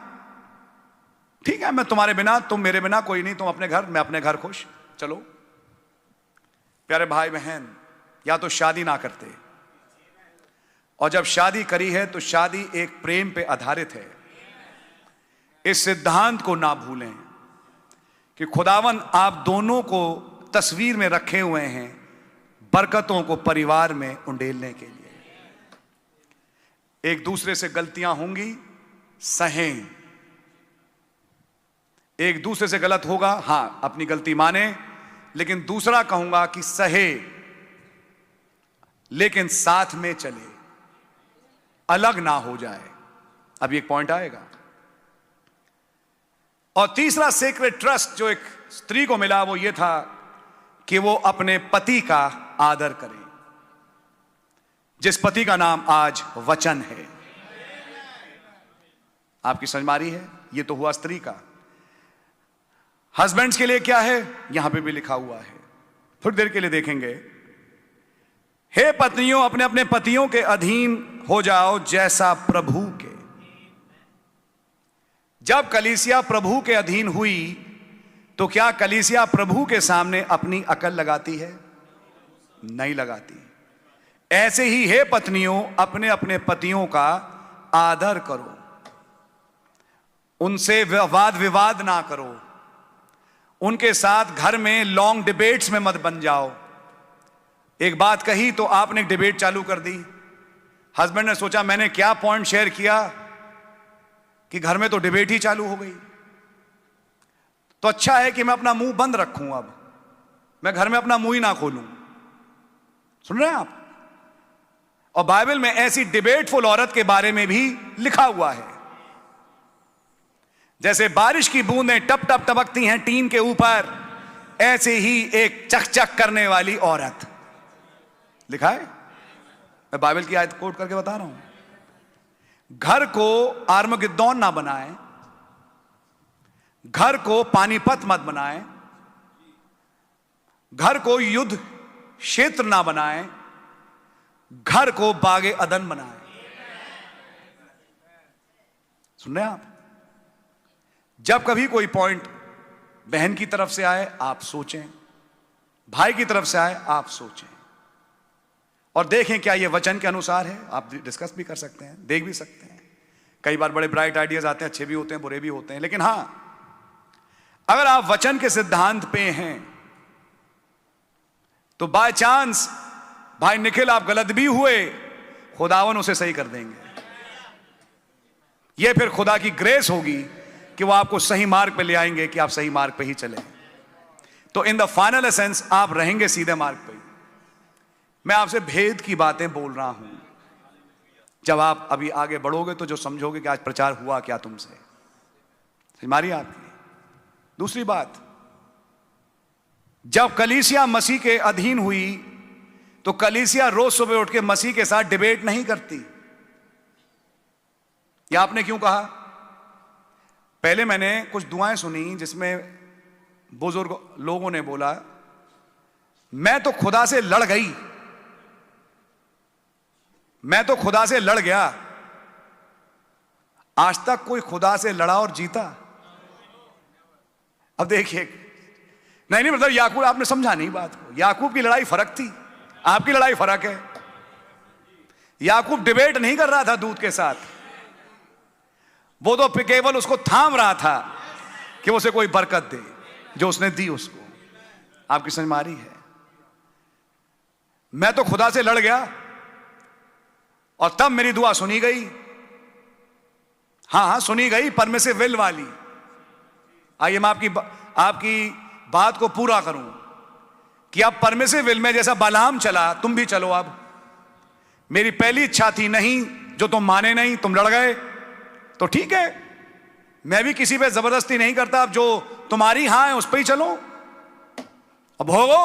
ठीक है, मैं तुम्हारे बिना, तुम मेरे बिना, कोई नहीं, तुम अपने घर, मैं अपने घर, खुश। चलो प्यारे भाई बहन, या तो शादी ना करते, और जब शादी करी है तो शादी एक प्रेम पे आधारित है। इस सिद्धांत को ना भूलें कि खुदावन आप दोनों को तस्वीर में रखे हुए हैं बरकतों को परिवार में उंडेलने के लिए। एक दूसरे से गलतियां होंगी, सहें। एक दूसरे से गलत होगा, हां अपनी गलती माने, लेकिन दूसरा कहूंगा कि सहे, लेकिन साथ में चले, अलग ना हो जाए। अब एक पॉइंट आएगा। और तीसरा सीक्रेट ट्रस्ट जो एक स्त्री को मिला वो ये था कि वो अपने पति का आदर करे, जिस पति का नाम आज वचन है। आपकी समझ में आ रही है? ये तो हुआ स्त्री का। हस्बैंड्स के लिए क्या है, यहां पे भी लिखा हुआ है, थोड़ी देर के लिए देखेंगे। हे पत्नियों, अपने अपने पतियों के अधीन हो जाओ जैसा प्रभु के। जब कलीसिया प्रभु के अधीन हुई तो क्या कलीसिया प्रभु के सामने अपनी अकल लगाती है? नहीं लगाती। ऐसे ही हे पत्नियों, अपने अपने पतियों का आदर करो। उनसे वाद विवाद ना करो, उनके साथ घर में लॉन्ग डिबेट्स में मत बन जाओ। एक बात कही तो आपने एक डिबेट चालू कर दी। हस्बैंड ने सोचा मैंने क्या पॉइंट शेयर किया कि घर में तो डिबेट ही चालू हो गई। तो अच्छा है कि मैं अपना मुंह बंद रखूं, अब मैं घर में अपना मुंह ही ना खोलूं। सुन रहे हैं आप? और बाइबल में ऐसी डिबेटफुल औरत के बारे में भी लिखा हुआ है। जैसे बारिश की बूंदें टप टप टपकती हैं टीन के ऊपर, ऐसे ही एक चकचक करने वाली औरत लिखा है। मैं बाइबल की आयत कोट करके बता रहा हूं। घर को आर्मगिद्दोन ना बनाए, घर को पानीपत मत बनाए, घर को युद्ध क्षेत्र ना बनाए, घर को बागे अदन बनाए। सुन रहे हैं आप? जब कभी कोई पॉइंट बहन की तरफ से आए आप सोचें, भाई की तरफ से आए आप सोचें, और देखें क्या यह वचन के अनुसार है। आप डिस्कस भी कर सकते हैं, देख भी सकते हैं। कई बार बड़े ब्राइट आइडियाज आते हैं, अच्छे भी होते हैं, बुरे भी होते हैं, लेकिन हां, अगर आप वचन के सिद्धांत पे हैं तो बाय चांस भाई निखिल आप गलत भी हुए, खुदावन उसे सही कर देंगे। यह फिर खुदा की ग्रेस होगी कि वो आपको सही मार्ग पे ले आएंगे कि आप सही मार्ग पे ही चले। तो इन द फाइनल एसेंस आप रहेंगे सीधे मार्ग पे। मैं आपसे भेद की बातें बोल रहा हूं। जब आप अभी आगे बढ़ोगे तो जो समझोगे कि आज प्रचार हुआ क्या तुमसे, हमारी आपकी। दूसरी बात, जब कलीसिया मसीह के अधीन हुई तो कलीसिया रोज सुबह उठ के मसीह के साथ डिबेट नहीं करती। यह आपने क्यों कहा? पहले मैंने कुछ दुआएं सुनी जिसमें बुजुर्ग लोगों ने बोला मैं तो खुदा से लड़ गई, मैं तो खुदा से लड़ गया। आज तक कोई खुदा से लड़ा और जीता? अब देखिए, नहीं मतलब याकूब, आपने समझा नहीं बात को। याकूब की लड़ाई फर्क थी, आपकी लड़ाई फर्क है। याकूब डिबेट नहीं कर रहा था दूत के साथ, वो तो केवल उसको थाम रहा था कि उसे कोई बरकत दे जो उसने दी उसको। आपकी समझ में आ रही है? मैं तो खुदा से लड़ गया और तब मेरी दुआ सुनी गई। हां सुनी गई, परमिसिव विल वाली। आइए मैं आपकी बात को पूरा करूं कि अब परमिसिव विल में जैसा बालाम चला तुम भी चलो। अब मेरी पहली इच्छा थी नहीं, जो तुम माने नहीं, तुम लड़ गए तो ठीक है, मैं भी किसी पे जबरदस्ती नहीं करता। अब जो तुम्हारी हां है उस पर ही चलो। अब होगो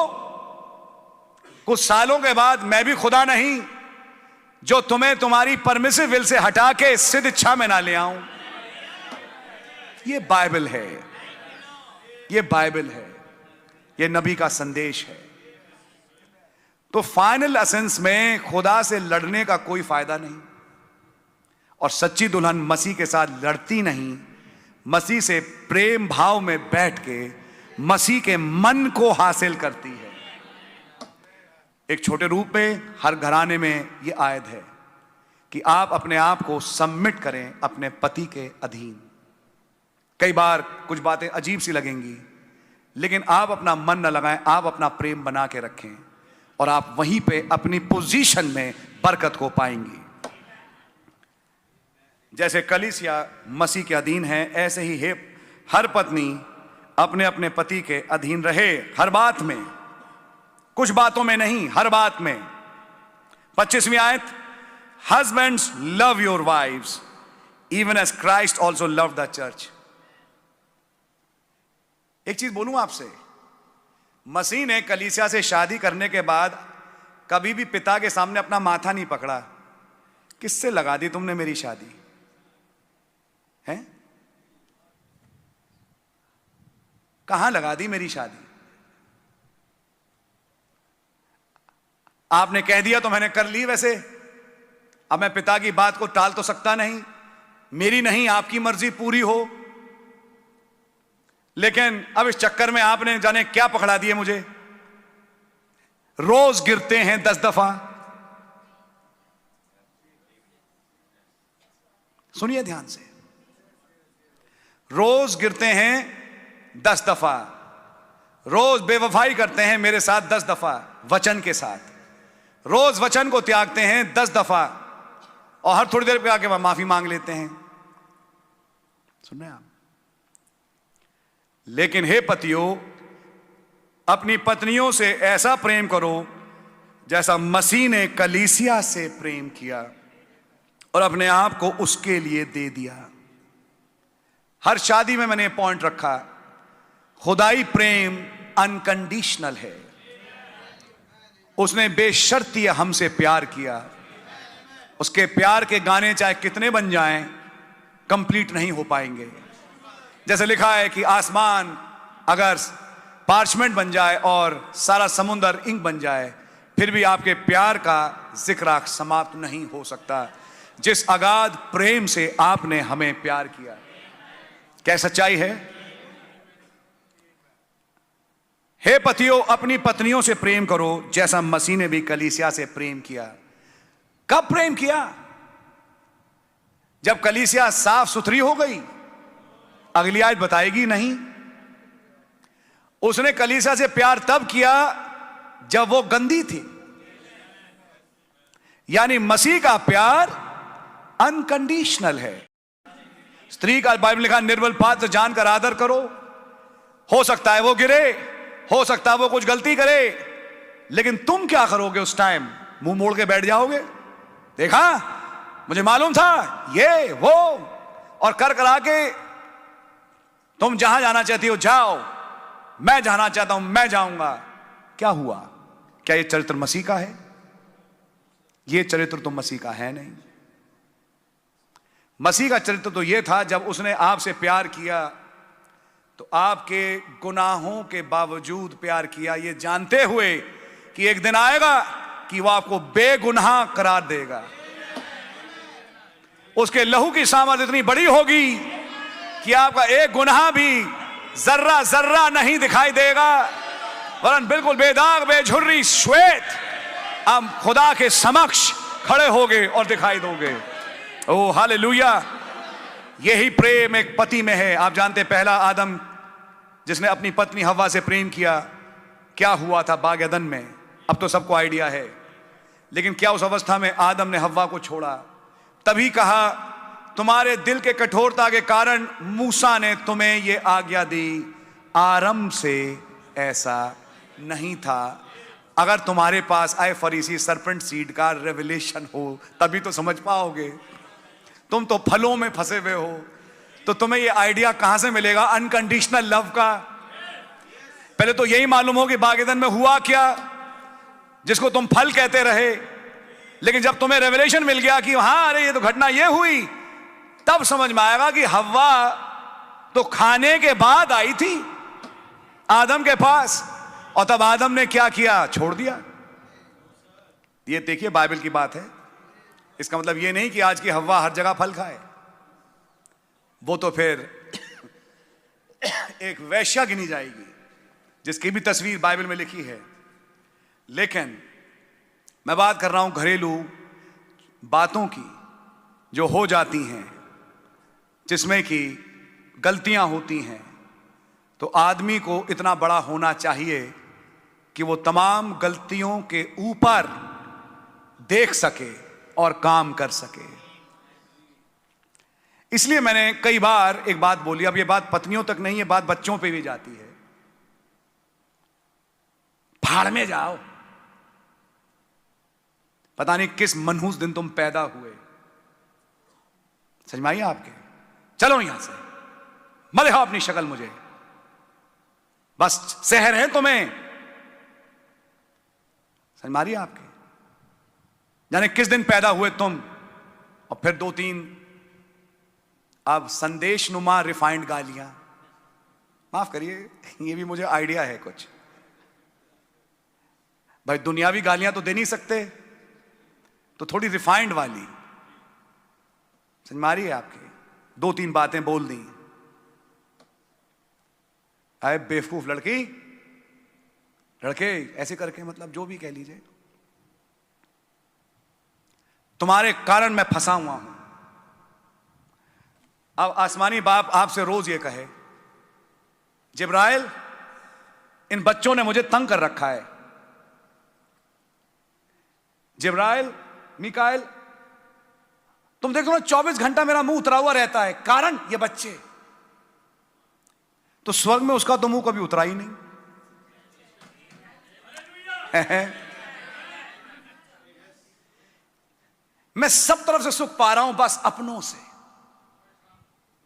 कुछ सालों के बाद मैं भी खुदा नहीं जो तुम्हें तुम्हारी परमिसिव विल से हटा के सिद्ध इच्छा में ना ले आऊं। ये बाइबल है, ये बाइबल है, ये नबी का संदेश है। तो फाइनल एसेंस में खुदा से लड़ने का कोई फायदा नहीं, और सच्ची दुल्हन मसीह के साथ लड़ती नहीं, मसीह से प्रेम भाव में बैठ के मसीह के मन को हासिल करती है। एक छोटे रूप में हर घराने में यह आयत है कि आप अपने आप को सबमिट करें अपने पति के अधीन। कई बार कुछ बातें अजीब सी लगेंगी, लेकिन आप अपना मन न लगाएं, आप अपना प्रेम बना के रखें और आप वहीं पे अपनी पोजीशन में बरकत को पाएंगी। जैसे कलीसिया मसीह के अधीन है, ऐसे ही हर पत्नी अपने अपने पति के अधीन रहे, हर बात में, कुछ बातों में नहीं, हर बात में। 25वीं आयत, husbands love your wives even as Christ also love the church. एक चीज बोलूं आपसे, मसीह ने कलीसिया से शादी करने के बाद कभी भी पिता के सामने अपना माथा नहीं पकड़ा। किससे लगा दी तुमने मेरी शादी है? कहां लगा दी मेरी शादी? आपने कह दिया तो मैंने कर ली। वैसे अब मैं पिता की बात को टाल तो सकता नहीं, मेरी नहीं आपकी मर्जी पूरी हो। लेकिन अब इस चक्कर में आपने जाने क्या पकड़ा दिए मुझे। रोज गिरते हैं 10 दफा। सुनिए ध्यान से, रोज गिरते हैं 10 दफा, रोज बेवफाई करते हैं मेरे साथ 10 दफा वचन के साथ, रोज वचन को त्यागते हैं 10 दफा, और हर थोड़ी देर पे आके माफी मांग लेते हैं। सुन रहे हैं आप? लेकिन हे पतियों, अपनी पत्नियों से ऐसा प्रेम करो जैसा मसीह ने कलीसिया से प्रेम किया और अपने आप को उसके लिए दे दिया। हर शादी में मैंने पॉइंट रखा, खुदाई प्रेम अनकंडीशनल है। उसने बेशर्ती हमसे प्यार किया। उसके प्यार के गाने चाहे कितने बन जाएं, कंप्लीट नहीं हो पाएंगे। जैसे लिखा है कि आसमान अगर पार्चमेंट बन जाए और सारा समुंदर इंक बन जाए, फिर भी आपके प्यार का जिक्र समाप्त नहीं हो सकता, जिस अगाध प्रेम से आपने हमें प्यार किया। क्या सच्चाई है? हे पतियों, अपनी पत्नियों से प्रेम करो जैसा मसीह ने भी कलीसिया से प्रेम किया। कब प्रेम किया? जब कलीसिया साफ सुथरी हो गई। अगली आयत बताएगी नहीं। उसने कलीसिया से प्यार तब किया जब वो गंदी थी। यानी मसीह का प्यार अनकंडीशनल है। स्त्री का बाइबल लिखा, निर्बल पात्र जानकर आदर करो। हो सकता है वो गिरे, हो सकता है वो कुछ गलती करे, लेकिन तुम क्या करोगे उस टाइम? मुंह मोड़ के बैठ जाओगे? देखा, मुझे मालूम था ये वो, और कर करा के तुम जहां जाना चाहती हो जाओ, मैं जाना चाहता हूं मैं जाऊंगा। क्या हुआ? क्या ये चरित्र मसीह का है? ये चरित्र तो मसीह का है नहीं। मसीह का चरित्र तो ये था, जब उसने आपसे प्यार किया तो आपके गुनाहों के बावजूद प्यार किया, ये जानते हुए कि एक दिन आएगा कि वो आपको बेगुनाह करार देगा। उसके लहू की सामर्थ इतनी बड़ी होगी कि आपका एक गुनाह भी जर्रा जर्रा नहीं दिखाई देगा, वरन बिल्कुल बेदाग बेझुर्री श्वेत आप खुदा के समक्ष खड़े होगे और दिखाई दोगे। ओ हालेलुया! यही प्रेम एक पति में है। आप जानते, पहला आदम जिसने अपनी पत्नी हव्वा से प्रेम किया, क्या हुआ था बाग एदन में? अब तो सबको आइडिया है। लेकिन क्या उस अवस्था में आदम ने हव्वा को छोड़ा? तभी कहा, तुम्हारे दिल के कठोरता के कारण मूसा ने तुम्हें यह आज्ञा दी, आरंभ से ऐसा नहीं था। अगर तुम्हारे पास आए फरीसी सरपेंट सीड का रेवलेशन हो, तभी तो समझ पाओगे। तुम तो फलों में फंसे हुए हो, तो तुम्हें ये आइडिया कहां से मिलेगा अनकंडीशनल लव का? पहले तो यही मालूम हो कि बाग एदन में हुआ क्या, जिसको तुम फल कहते रहे। लेकिन जब तुम्हें रेवलेशन मिल गया कि हां अरे ये तो घटना ये हुई, तब समझ में आएगा कि हव्वा तो खाने के बाद आई थी आदम के पास, और तब आदम ने क्या किया? छोड़ दिया। ये देखिए बाइबल की बात है। इसका मतलब ये नहीं कि आज की हव्वा हर जगह फल खाए। वो तो फिर एक वैश्या गिनी जाएगी, जिसकी भी तस्वीर बाइबल में लिखी है। लेकिन मैं बात कर रहा हूं घरेलू बातों की जो हो जाती हैं, जिसमें कि गलतियां होती हैं। तो आदमी को इतना बड़ा होना चाहिए कि वो तमाम गलतियों के ऊपर देख सके और काम कर सके। इसलिए मैंने कई बार एक बात बोली, अब ये बात पत्नियों तक नहीं है, बात बच्चों पे भी जाती है। भाड़ में जाओ, पता नहीं किस मनहूस दिन तुम पैदा हुए। समझ में आई आपके? चलो यहां से, मत दिखाओ अपनी शक्ल मुझे, बस शहर है तुम्हें। समझ में आ रही है आपके? जाने किस दिन पैदा हुए तुम, और फिर 2-3 अब संदेश नुमा रिफाइंड गालियां। माफ करिए, ये भी मुझे आइडिया है कुछ। भाई दुनियावी गालियां तो दे नहीं सकते, तो थोड़ी रिफाइंड वाली। समझ में आ रही है आपके? 2-3 बातें बोल दी। अरे बेवकूफ लड़की, लड़के, ऐसे करके, मतलब जो भी कह लीजिए, तुम्हारे कारण मैं फंसा हुआ हूं। अब आसमानी बाप आपसे रोज ये कहे, जिब्राइल, इन बच्चों ने मुझे तंग कर रखा है। जिब्राइल, मिकाएल, तुम देखो ना 24 घंटा मेरा मुंह उतरा हुआ रहता है, कारण ये बच्चे। तो स्वर्ग में उसका तो मुंह कभी उतरा ही नहीं। मैं सब तरफ से सुख पा रहा हूं, बस अपनों से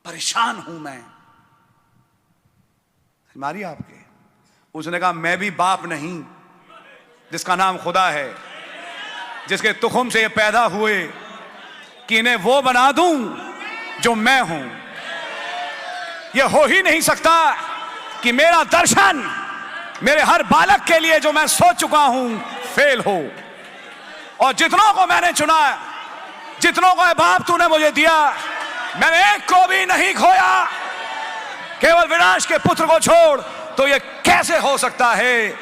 परेशान हूं मैं। मारिए आपके। उसने कहा मैं भी बाप नहीं, जिसका नाम खुदा है, जिसके तुखम से ये पैदा हुए, कि इन्हें वो बना दूं जो मैं हूं। ये हो ही नहीं सकता कि मेरा दर्शन मेरे हर बालक के लिए जो मैं सोच चुका हूं फेल हो। और जितनों को मैंने चुना, जितनों को बाप तूने मुझे दिया, मैंने एक को भी नहीं खोया, केवल विनाश के पुत्र को छोड़। तो ये कैसे हो सकता है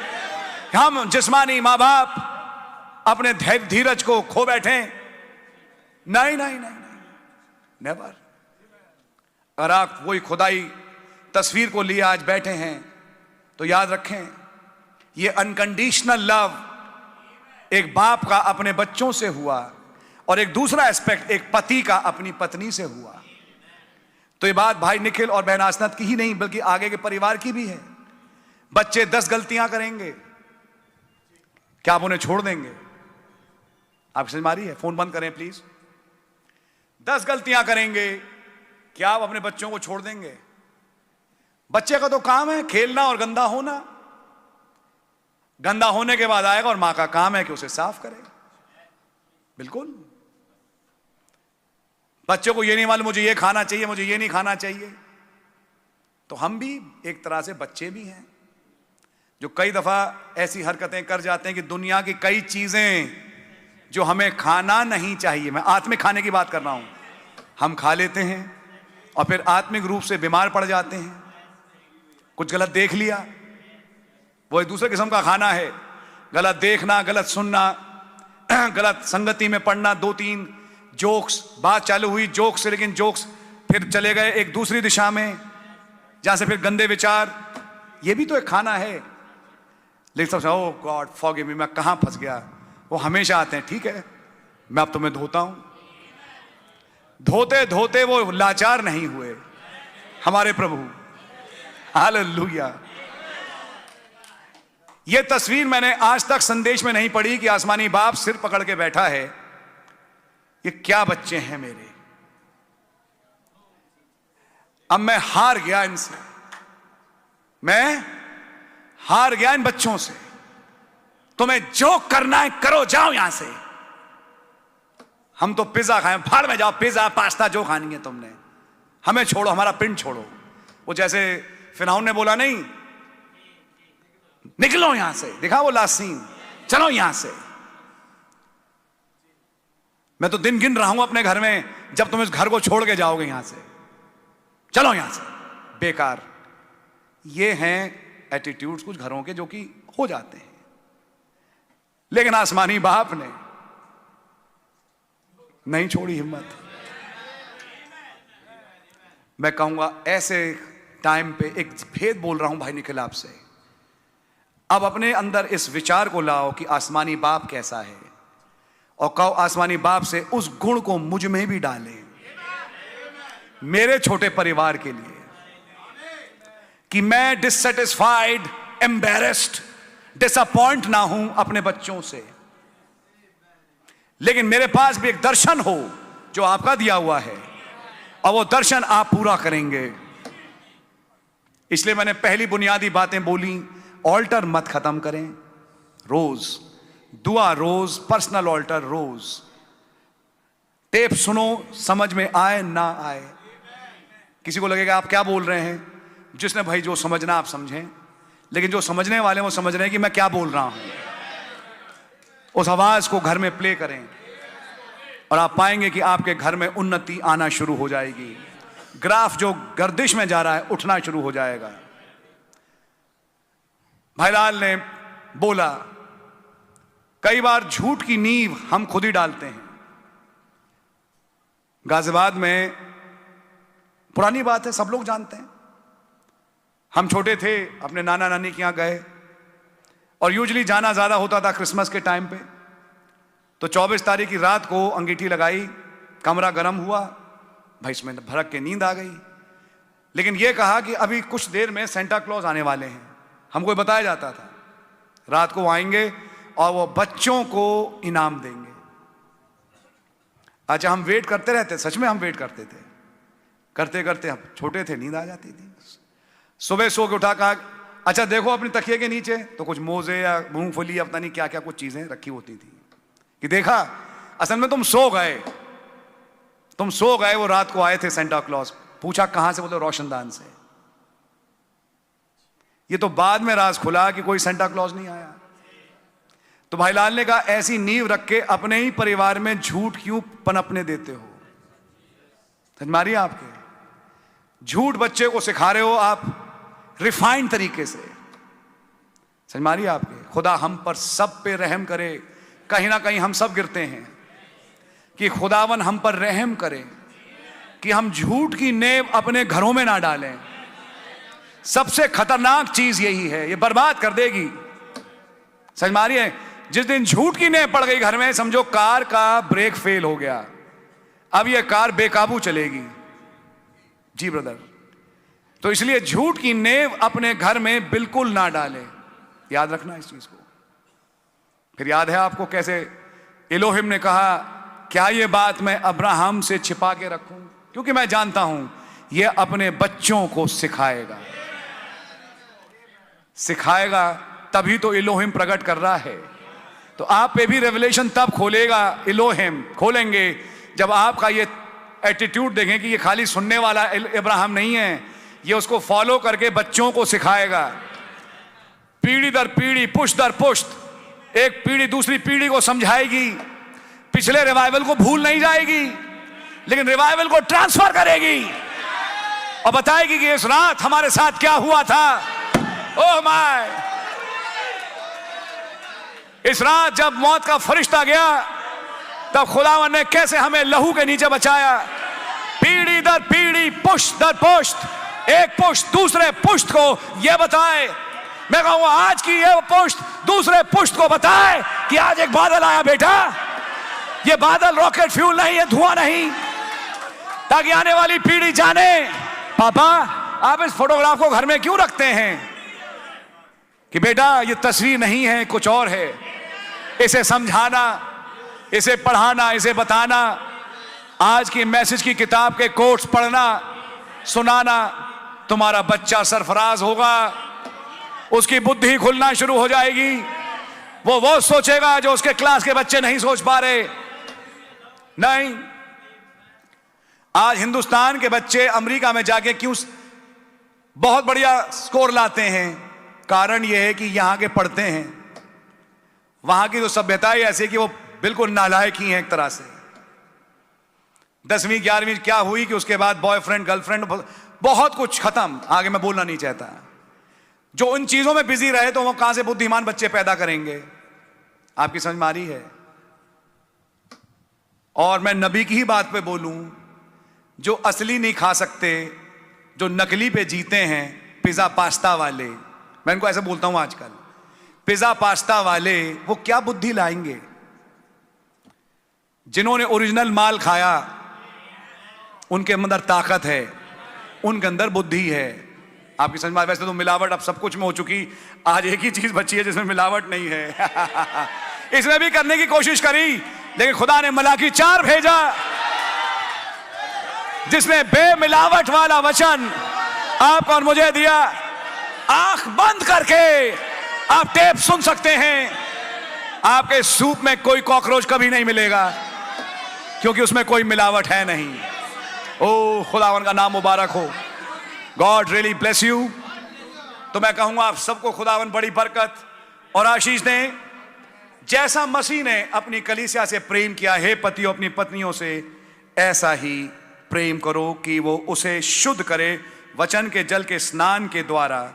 हम जिस्मानी मां बाप अपने धीरज को खो बैठे? नहीं नहीं नहीं नहीं, नेवर। और आप वही खुदाई तस्वीर को लिए आज बैठे हैं, तो याद रखें, ये अनकंडीशनल लव एक बाप का अपने बच्चों से हुआ, और एक दूसरा एस्पेक्ट एक पति का अपनी पत्नी से हुआ। तो ये बात भाई निखिल और बहन आसनत की ही नहीं, बल्कि आगे के परिवार की भी है। बच्चे 10 गलतियां करेंगे, क्या आप उन्हें छोड़ देंगे? आप समझ मारी है? फोन बंद करें प्लीज। 10 गलतियां करेंगे, क्या आप अपने बच्चों को छोड़ देंगे? बच्चे का तो काम है खेलना और गंदा होना। गंदा होने के बाद आएगा और मां का काम है कि उसे साफ करे। बिल्कुल। बच्चों को ये नहीं मालूम मुझे ये खाना चाहिए, मुझे ये नहीं खाना चाहिए। तो हम भी एक तरह से बच्चे भी हैं, जो कई दफा ऐसी हरकतें कर जाते हैं कि दुनिया की कई चीजें जो हमें खाना नहीं चाहिए, मैं आत्मिक खाने की बात कर रहा हूं, हम खा लेते हैं और फिर आत्मिक रूप से बीमार पड़ जाते हैं। कुछ गलत देख लिया, वो एक दूसरे किस्म का खाना है। गलत देखना, गलत सुनना, गलत संगति में पढ़ना, 2-3 जोक्स, बात चालू हुई जोक्स से, लेकिन जोक्स फिर चले गए एक दूसरी दिशा में, जहां से फिर गंदे विचार। ये भी तो एक खाना है। लेकिन सब ओह गॉड फॉरगिव मी, मैं कहां फंस गया। वो हमेशा आते हैं, ठीक है मैं अब तुम्हें धोता हूं। धोते धोते वो लाचार नहीं हुए हमारे प्रभु। हालेलुया। ये तस्वीर मैंने आज तक संदेश में नहीं पढ़ी कि आसमानी बाप सिर पकड़ के बैठा है, ये क्या बच्चे हैं मेरे। अब मैं हार गया इनसे, मैं हार गया इन बच्चों से। तुम्हें जो करना है करो, जाओ यहां से। हम तो पिज्जा खाएं, फाड़ में जाओ, पिज्जा पास्ता जो खानी है तुमने, हमें छोड़ो, हमारा पिंड छोड़ो। वो जैसे फिरौन ने बोला नहीं, निकलो यहां से, दिखा वो लास्ट सीन, चलो यहां से। मैं तो दिन गिन रहा हूं अपने घर में जब तुम इस घर को छोड़ के जाओगे यहां से, चलो यहां से, बेकार। ये हैं एटीट्यूड्स कुछ घरों के जो कि हो जाते हैं। लेकिन आसमानी बाप ने नहीं छोड़ी हिम्मत। मैं कहूंगा ऐसे टाइम पे एक भेद बोल रहा हूं भाई निखिल आपसे। अब अपने अंदर इस विचार को लाओ कि आसमानी बाप कैसा है, और कहो आसमानी बाप से उस गुण को मुझ में भी डालें मेरे छोटे परिवार के लिए, कि मैं डिससेटिस्फाइड, एम्बैरेस्ड, डिसअपॉइंट ना हूं अपने बच्चों से, लेकिन मेरे पास भी एक दर्शन हो जो आपका दिया हुआ है, और वो दर्शन आप पूरा करेंगे। इसलिए मैंने पहली बुनियादी बातें बोली, ऑल्टर मत खत्म करें, रोज दुआ, रोज पर्सनल ऑल्टर, रोज टेप सुनो, समझ में आए ना आए। किसी को लगेगा आप क्या बोल रहे हैं, जिसने भाई जो समझना आप समझें, लेकिन जो समझने वाले वो समझ रहे हैं कि मैं क्या बोल रहा हूं। उस आवाज को घर में प्ले करें और आप पाएंगे कि आपके घर में उन्नति आना शुरू हो जाएगी। ग्राफ जो गर्दिश में जा रहा है उठना शुरू हो जाएगा। भाईलाल ने बोला, कई बार झूठ की नींव हम खुद ही डालते हैं। गाजियाबाद में पुरानी बात है, सब लोग जानते हैं। हम छोटे थे, अपने नाना नानी के यहाँ गए, और यूजली जाना ज़्यादा होता था क्रिसमस के टाइम पे। तो 24 तारीख की रात को अंगीठी लगाई, कमरा गर्म हुआ, भाई इसमें भड़क के नींद आ गई। लेकिन यह कहा कि अभी कुछ देर में सेंटा क्लॉज आने वाले हैं, हमको बताया जाता था रात को आएंगे और वो बच्चों को इनाम देंगे। अच्छा, हम वेट करते रहते, सच में हम वेट करते थे, करते करते हम छोटे थे, नींद आ जाती थी। सुबह सो के उठा, कहा अच्छा देखो अपनी तकिए के नीचे, तो कुछ मोजे या मूंगफली या पता नहीं क्या क्या कुछ चीजें रखी होती थी, कि देखा असल में तुम सो गए, वो रात को आए थे सेंटा क्लॉज। पूछा कहां से, बोले रोशनदान से। ये तो बाद में राज खुला कि कोई सेंटा क्लॉज नहीं आया। तो भाई लाल ने कहा ऐसी नींव रख के अपने ही परिवार में झूठ क्यों पनपने देते हो? समझ मारिए, आपके झूठ बच्चे को सिखा रहे हो आप रिफाइंड तरीके से। समझ मारिए आपके। खुदा हम पर सब पे रहम करे। कहीं ना कहीं हम सब गिरते हैं, कि खुदावन हम पर रहम करे कि हम झूठ की नेव अपने घरों में ना डालें। सबसे खतरनाक चीज यही है, ये बर्बाद कर देगी। समझ मारिए, जिस दिन झूठ की नेव पड़ गई घर में, समझो कार का ब्रेक फेल हो गया, अब ये कार बेकाबू चलेगी। जी ब्रदर, तो इसलिए झूठ की नेव अपने घर में बिल्कुल ना डालें। याद रखना इस चीज को। फिर याद है आपको कैसे इलोहिम ने कहा क्या ये बात मैं अब्राहम से छिपा के रखूं, क्योंकि मैं जानता हूं ये अपने बच्चों को सिखाएगा, तभी तो इलोहिम प्रकट कर रहा है। तो आप पे भी रेवलेशन तब खोलेगा, इलोहिम खोलेंगे, जब आपका ये एटीट्यूड देखें कि ये खाली सुनने वाला अब्राहम नहीं है, ये उसको फॉलो करके बच्चों को सिखाएगा। पीढ़ी दर पीढ़ी, पुष्ट दर पुष्ट, एक पीढ़ी दूसरी पीढ़ी को समझाएगी। पिछले रिवाइवल को भूल नहीं जाएगी, लेकिन रिवाइवल को ट्रांसफर करेगी और बताएगी कि इस रात हमारे साथ क्या हुआ था। ओह माय, इस रात जब मौत का फरिश्ता गया, तब खुदावन ने कैसे हमें लहू के नीचे बचाया। पीढ़ी दर पीढ़ी, पुष्ट दर पुष्ट, एक पुष्ट दूसरे पुष्ट को यह बताए। मैं कहूंगा आज की यह पुष्ट दूसरे पुष्ट को बताए कि आज एक बादल आया बेटा, ये बादल रॉकेट फ्यूल नहीं है, धुआं नहीं, ताकि आने वाली पीढ़ी जाने पापा आप इस फोटोग्राफ को घर में क्यों रखते हैं, कि बेटा ये तस्वीर नहीं है, कुछ और है। इसे समझाना, इसे पढ़ाना, इसे बताना, आज की मैसेज की किताब के कोट्स पढ़ना, सुनाना, तुम्हारा बच्चा सरफराज होगा, उसकी बुद्धि खुलना शुरू हो जाएगी। वो सोचेगा जो उसके क्लास के बच्चे नहीं सोच पा रहे। नहीं, आज हिंदुस्तान के बच्चे अमेरिका में जाके क्यों बहुत बढ़िया स्कोर लाते हैं? कारण यह है कि यहां के पढ़ते हैं। वहां की तो सभ्यता ही ऐसी कि वो बिल्कुल नालायक ही है एक तरह से। 10वीं 11वीं क्या हुई कि उसके बाद बॉयफ्रेंड गर्लफ्रेंड बहुत कुछ खत्म। आगे मैं बोलना नहीं चाहता। जो उन चीजों में बिजी रहे तो वो कहां से बुद्धिमान बच्चे पैदा करेंगे? आपकी समझ में आ रही है? और मैं नबी की ही बात पे बोलूं, जो असली नहीं खा सकते, जो नकली पे जीते हैं, पिज्जा पास्ता वाले, मैं इनको ऐसे बोलता हूं आजकल, पिज्जा पास्ता वाले, वो क्या बुद्धि लाएंगे? जिन्होंने ओरिजिनल माल खाया उनके अंदर ताकत है, उनके अंदर बुद्धि है। आपकी समझ में? वैसे तो मिलावट अब सब कुछ में हो चुकी, आज एक ही चीज बची है जिसमें मिलावट नहीं है। इसमें भी करने की कोशिश करी, लेकिन खुदा ने मलाकी 4 भेजा, जिसने बेमिलावट वाला वचन आपको और मुझे दिया। आंख बंद करके आप टेप सुन सकते हैं। आपके सूप में कोई कॉकरोच कभी नहीं मिलेगा, क्योंकि उसमें कोई मिलावट है नहीं। ओ खुदावन का नाम मुबारक हो। God really bless you. तो मैं कहूंगा आप सबको खुदावन बड़ी बरकत और आशीष दें। जैसा मसीह ने अपनी कलीसिया से प्रेम किया, हे पतियों अपनी पत्नियों से ऐसा ही प्रेम करो कि वो उसे शुद्ध करे वचन के जल के स्नान के द्वारा।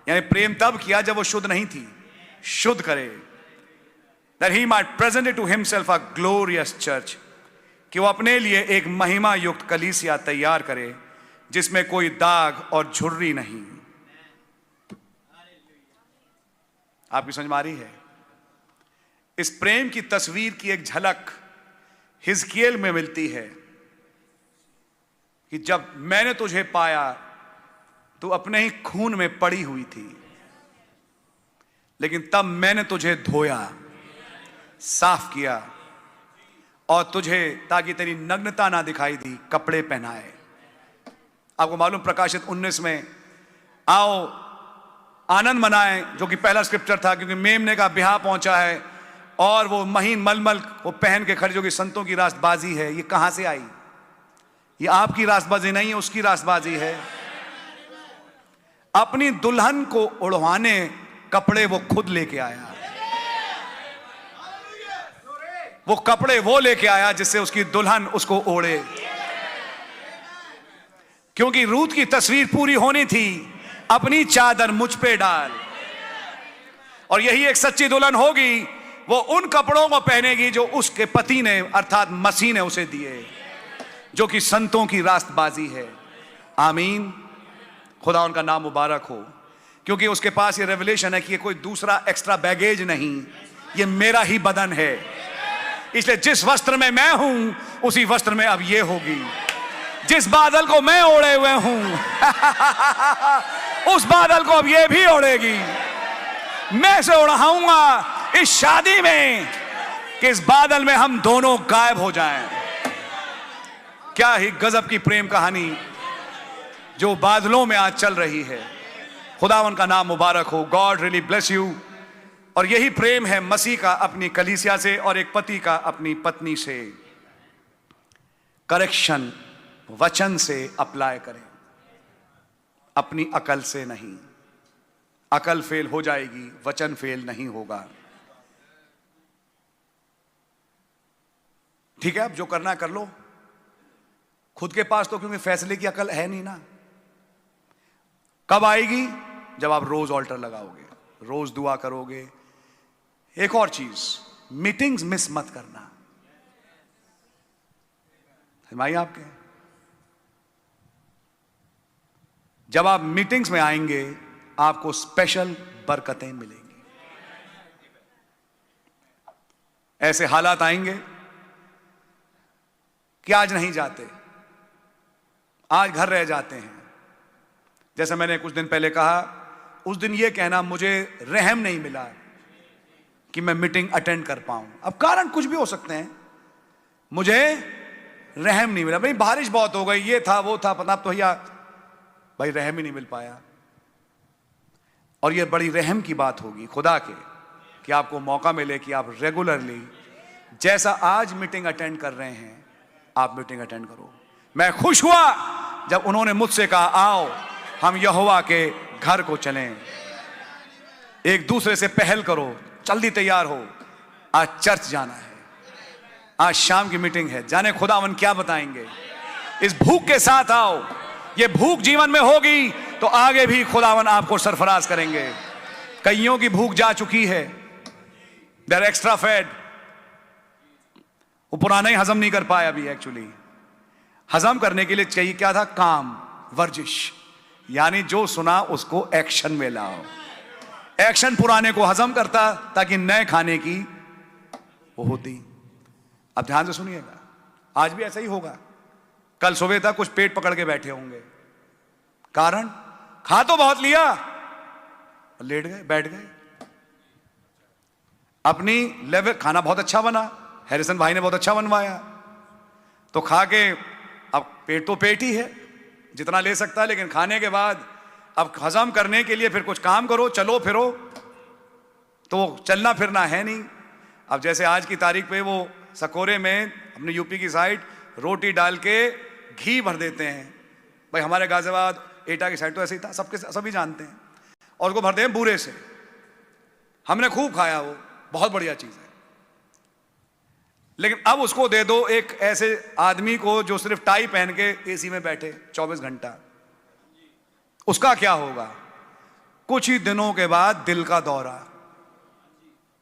यानी प्रेम तब किया जब वो शुद्ध नहीं थी, शुद्ध करे, that he might present it to himself a glorious church, कि वो अपने लिए एक महिमा युक्त कलीसिया तैयार करे, जिसमें कोई दाग और झुर्री नहीं। आपकी समझ में आ रही है? इस प्रेम की तस्वीर की एक झलक हिजकियेल में मिलती है कि जब मैंने तुझे पाया तो अपने ही खून में पड़ी हुई थी, लेकिन तब मैंने तुझे धोया, साफ किया और तुझे, ताकि तेरी नग्नता ना दिखाई दी, कपड़े पहनाए। आपको मालूम प्रकाशित 19 में आओ आनंद मनाएं, जो कि पहला स्क्रिप्चर था, क्योंकि मेमने का ब्याह पहुंचा है और वो महीन मलमल को पहन के खड़े, जो कि संतों की रास्तबाजी है। ये कहां से आई? ये आपकी रास्तबाजी नहीं है, उसकी रास्तबाजी है। अपनी दुल्हन को उड़वाने कपड़े वो खुद लेके आया। वो कपड़े वो लेके आया जिससे उसकी दुल्हन उसको ओढ़े, क्योंकि रूत की तस्वीर पूरी होनी थी, अपनी चादर मुझ पे डाल। और यही एक सच्ची दुल्हन होगी, वो उन कपड़ों को पहनेगी जो उसके पति ने अर्थात मसीह ने उसे दिए, जो कि संतों की रास्तबाजी है। आमीन। खुदा उनका नाम मुबारक हो, क्योंकि उसके पास ये रेवलेशन है कि ये कोई दूसरा एक्स्ट्रा बैगेज नहीं, ये मेरा ही बदन है। इसलिए जिस वस्त्र में मैं हूं उसी वस्त्र में अब ये होगी। जिस बादल को मैं ओढ़े हुए हूं उस बादल को अब ये भी ओढ़ेगी। मैं से उड़ाऊंगा इस शादी में कि इस बादल में हम दोनों गायब हो जाएं। क्या ही गजब की प्रेम कहानी जो बादलों में आज चल रही है। खुदावन का नाम मुबारक हो। God really bless you. और यही प्रेम है मसीह का अपनी कलीसिया से और एक पति का अपनी पत्नी से। करेक्शन वचन से अप्लाई करें, अपनी अकल से नहीं। अकल फेल हो जाएगी, वचन फेल नहीं होगा। ठीक है, अब जो करना कर लो। खुद के पास तो क्योंकि फैसले की अकल है नहीं ना। कब आएगी? जब आप रोज ऑल्टर लगाओगे, रोज दुआ करोगे। एक और चीज, मीटिंग्स मिस मत करना। भाई आपके जब आप मीटिंग्स में आएंगे आपको स्पेशल बरकतें मिलेंगी। ऐसे हालात आएंगे कि आज नहीं जाते, आज घर रह जाते हैं। जैसे मैंने कुछ दिन पहले कहा, उस दिन यह कहना मुझे रहम नहीं मिला कि मैं मीटिंग अटेंड कर पाऊं। अब कारण कुछ भी हो सकते हैं, मुझे रहम नहीं मिला। भाई बारिश बहुत हो गई, ये था वो था, पता तो भैया भाई रहम ही नहीं मिल पाया। और ये बड़ी रहम की बात होगी खुदा के कि आपको मौका मिले कि आप रेगुलरली, जैसा आज मीटिंग अटेंड कर रहे हैं, आप मीटिंग अटेंड करो। मैं खुश हुआ जब उन्होंने मुझसे कहा आओ हम यहोवा के घर को चलें। एक दूसरे से पहल करो, जल्दी तैयार हो, आज चर्च जाना है, आज शाम की मीटिंग है, जाने खुदावन क्या बताएंगे। इस भूख के साथ आओ। ये भूख जीवन में होगी तो आगे भी खुदावन आपको सरफराज करेंगे। कईयों की भूख जा चुकी है, दे आर एक्स्ट्रा फेड। वो पुराना ही हजम नहीं कर पाया अभी। एक्चुअली हजम करने के लिए चाहिए क्या था? काम, वर्जिश। यानी जो सुना उसको एक्शन में लाओ। एक्शन पुराने को हजम करता ताकि नए खाने की वो होती। अब ध्यान से सुनिएगा, आज भी ऐसा ही होगा। कल सुबह तक कुछ पेट पकड़ के बैठे होंगे, कारण खा तो बहुत लिया, लेट गए, बैठ गए। अपनी लेवल खाना बहुत अच्छा बना, हैरिसन भाई ने बहुत अच्छा बनवाया, तो खा के अब पेट तो पेट ही है, जितना ले सकता है। लेकिन खाने के बाद अब हजम करने के लिए फिर कुछ काम करो, चलो फिरो, तो चलना फिरना है नहीं। अब जैसे आज की तारीख पे वो सकोरे में अपने यूपी की साइड रोटी डाल के घी भर देते हैं। भाई हमारे गाजियाबाद एटा की साइड तो ऐसे ही था, सभी जानते हैं। और उसको भरते हैं बूरे से। हमने खूब खाया, वो बहुत बढ़िया चीज है। लेकिन अब उसको दे दो एक ऐसे आदमी को जो सिर्फ टाई पहन के एसी में बैठे 24 घंटा, उसका क्या होगा? कुछ ही दिनों के बाद दिल का दौरा,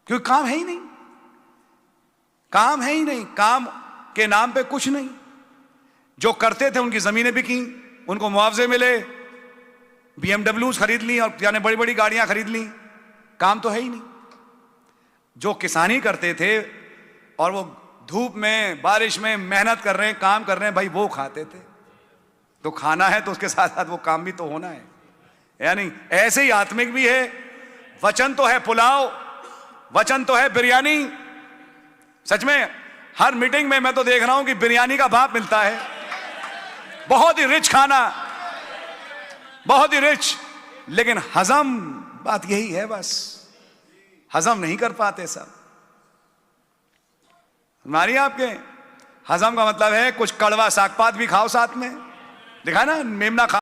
क्योंकि काम है ही नहीं। काम है ही नहीं, काम के नाम पे कुछ नहीं। जो करते थे उनकी जमीनें बिकी, उनको मुआवजे मिले, BMW खरीद ली और यानी बड़ी बड़ी गाड़ियां खरीद ली, काम तो है ही नहीं। जो किसानी करते थे और वो धूप में बारिश में मेहनत कर रहे हैं, काम कर रहे हैं, भाई वो खाते थे। तो खाना है तो उसके साथ साथ वो काम भी तो होना है, यानी ऐसे ही आत्मिक भी है। वचन तो है पुलाव, वचन तो है बिरयानी। सच में हर मीटिंग में मैं तो देख रहा हूं कि बिरयानी का भाप मिलता है, बहुत ही रिच खाना, बहुत ही रिच, लेकिन हजम, बात यही है, बस हजम नहीं कर पाते सब। हमारी आपके हजम का मतलब है कुछ कड़वा सागपात भी खाओ साथ में, दिखा ना मेमना खा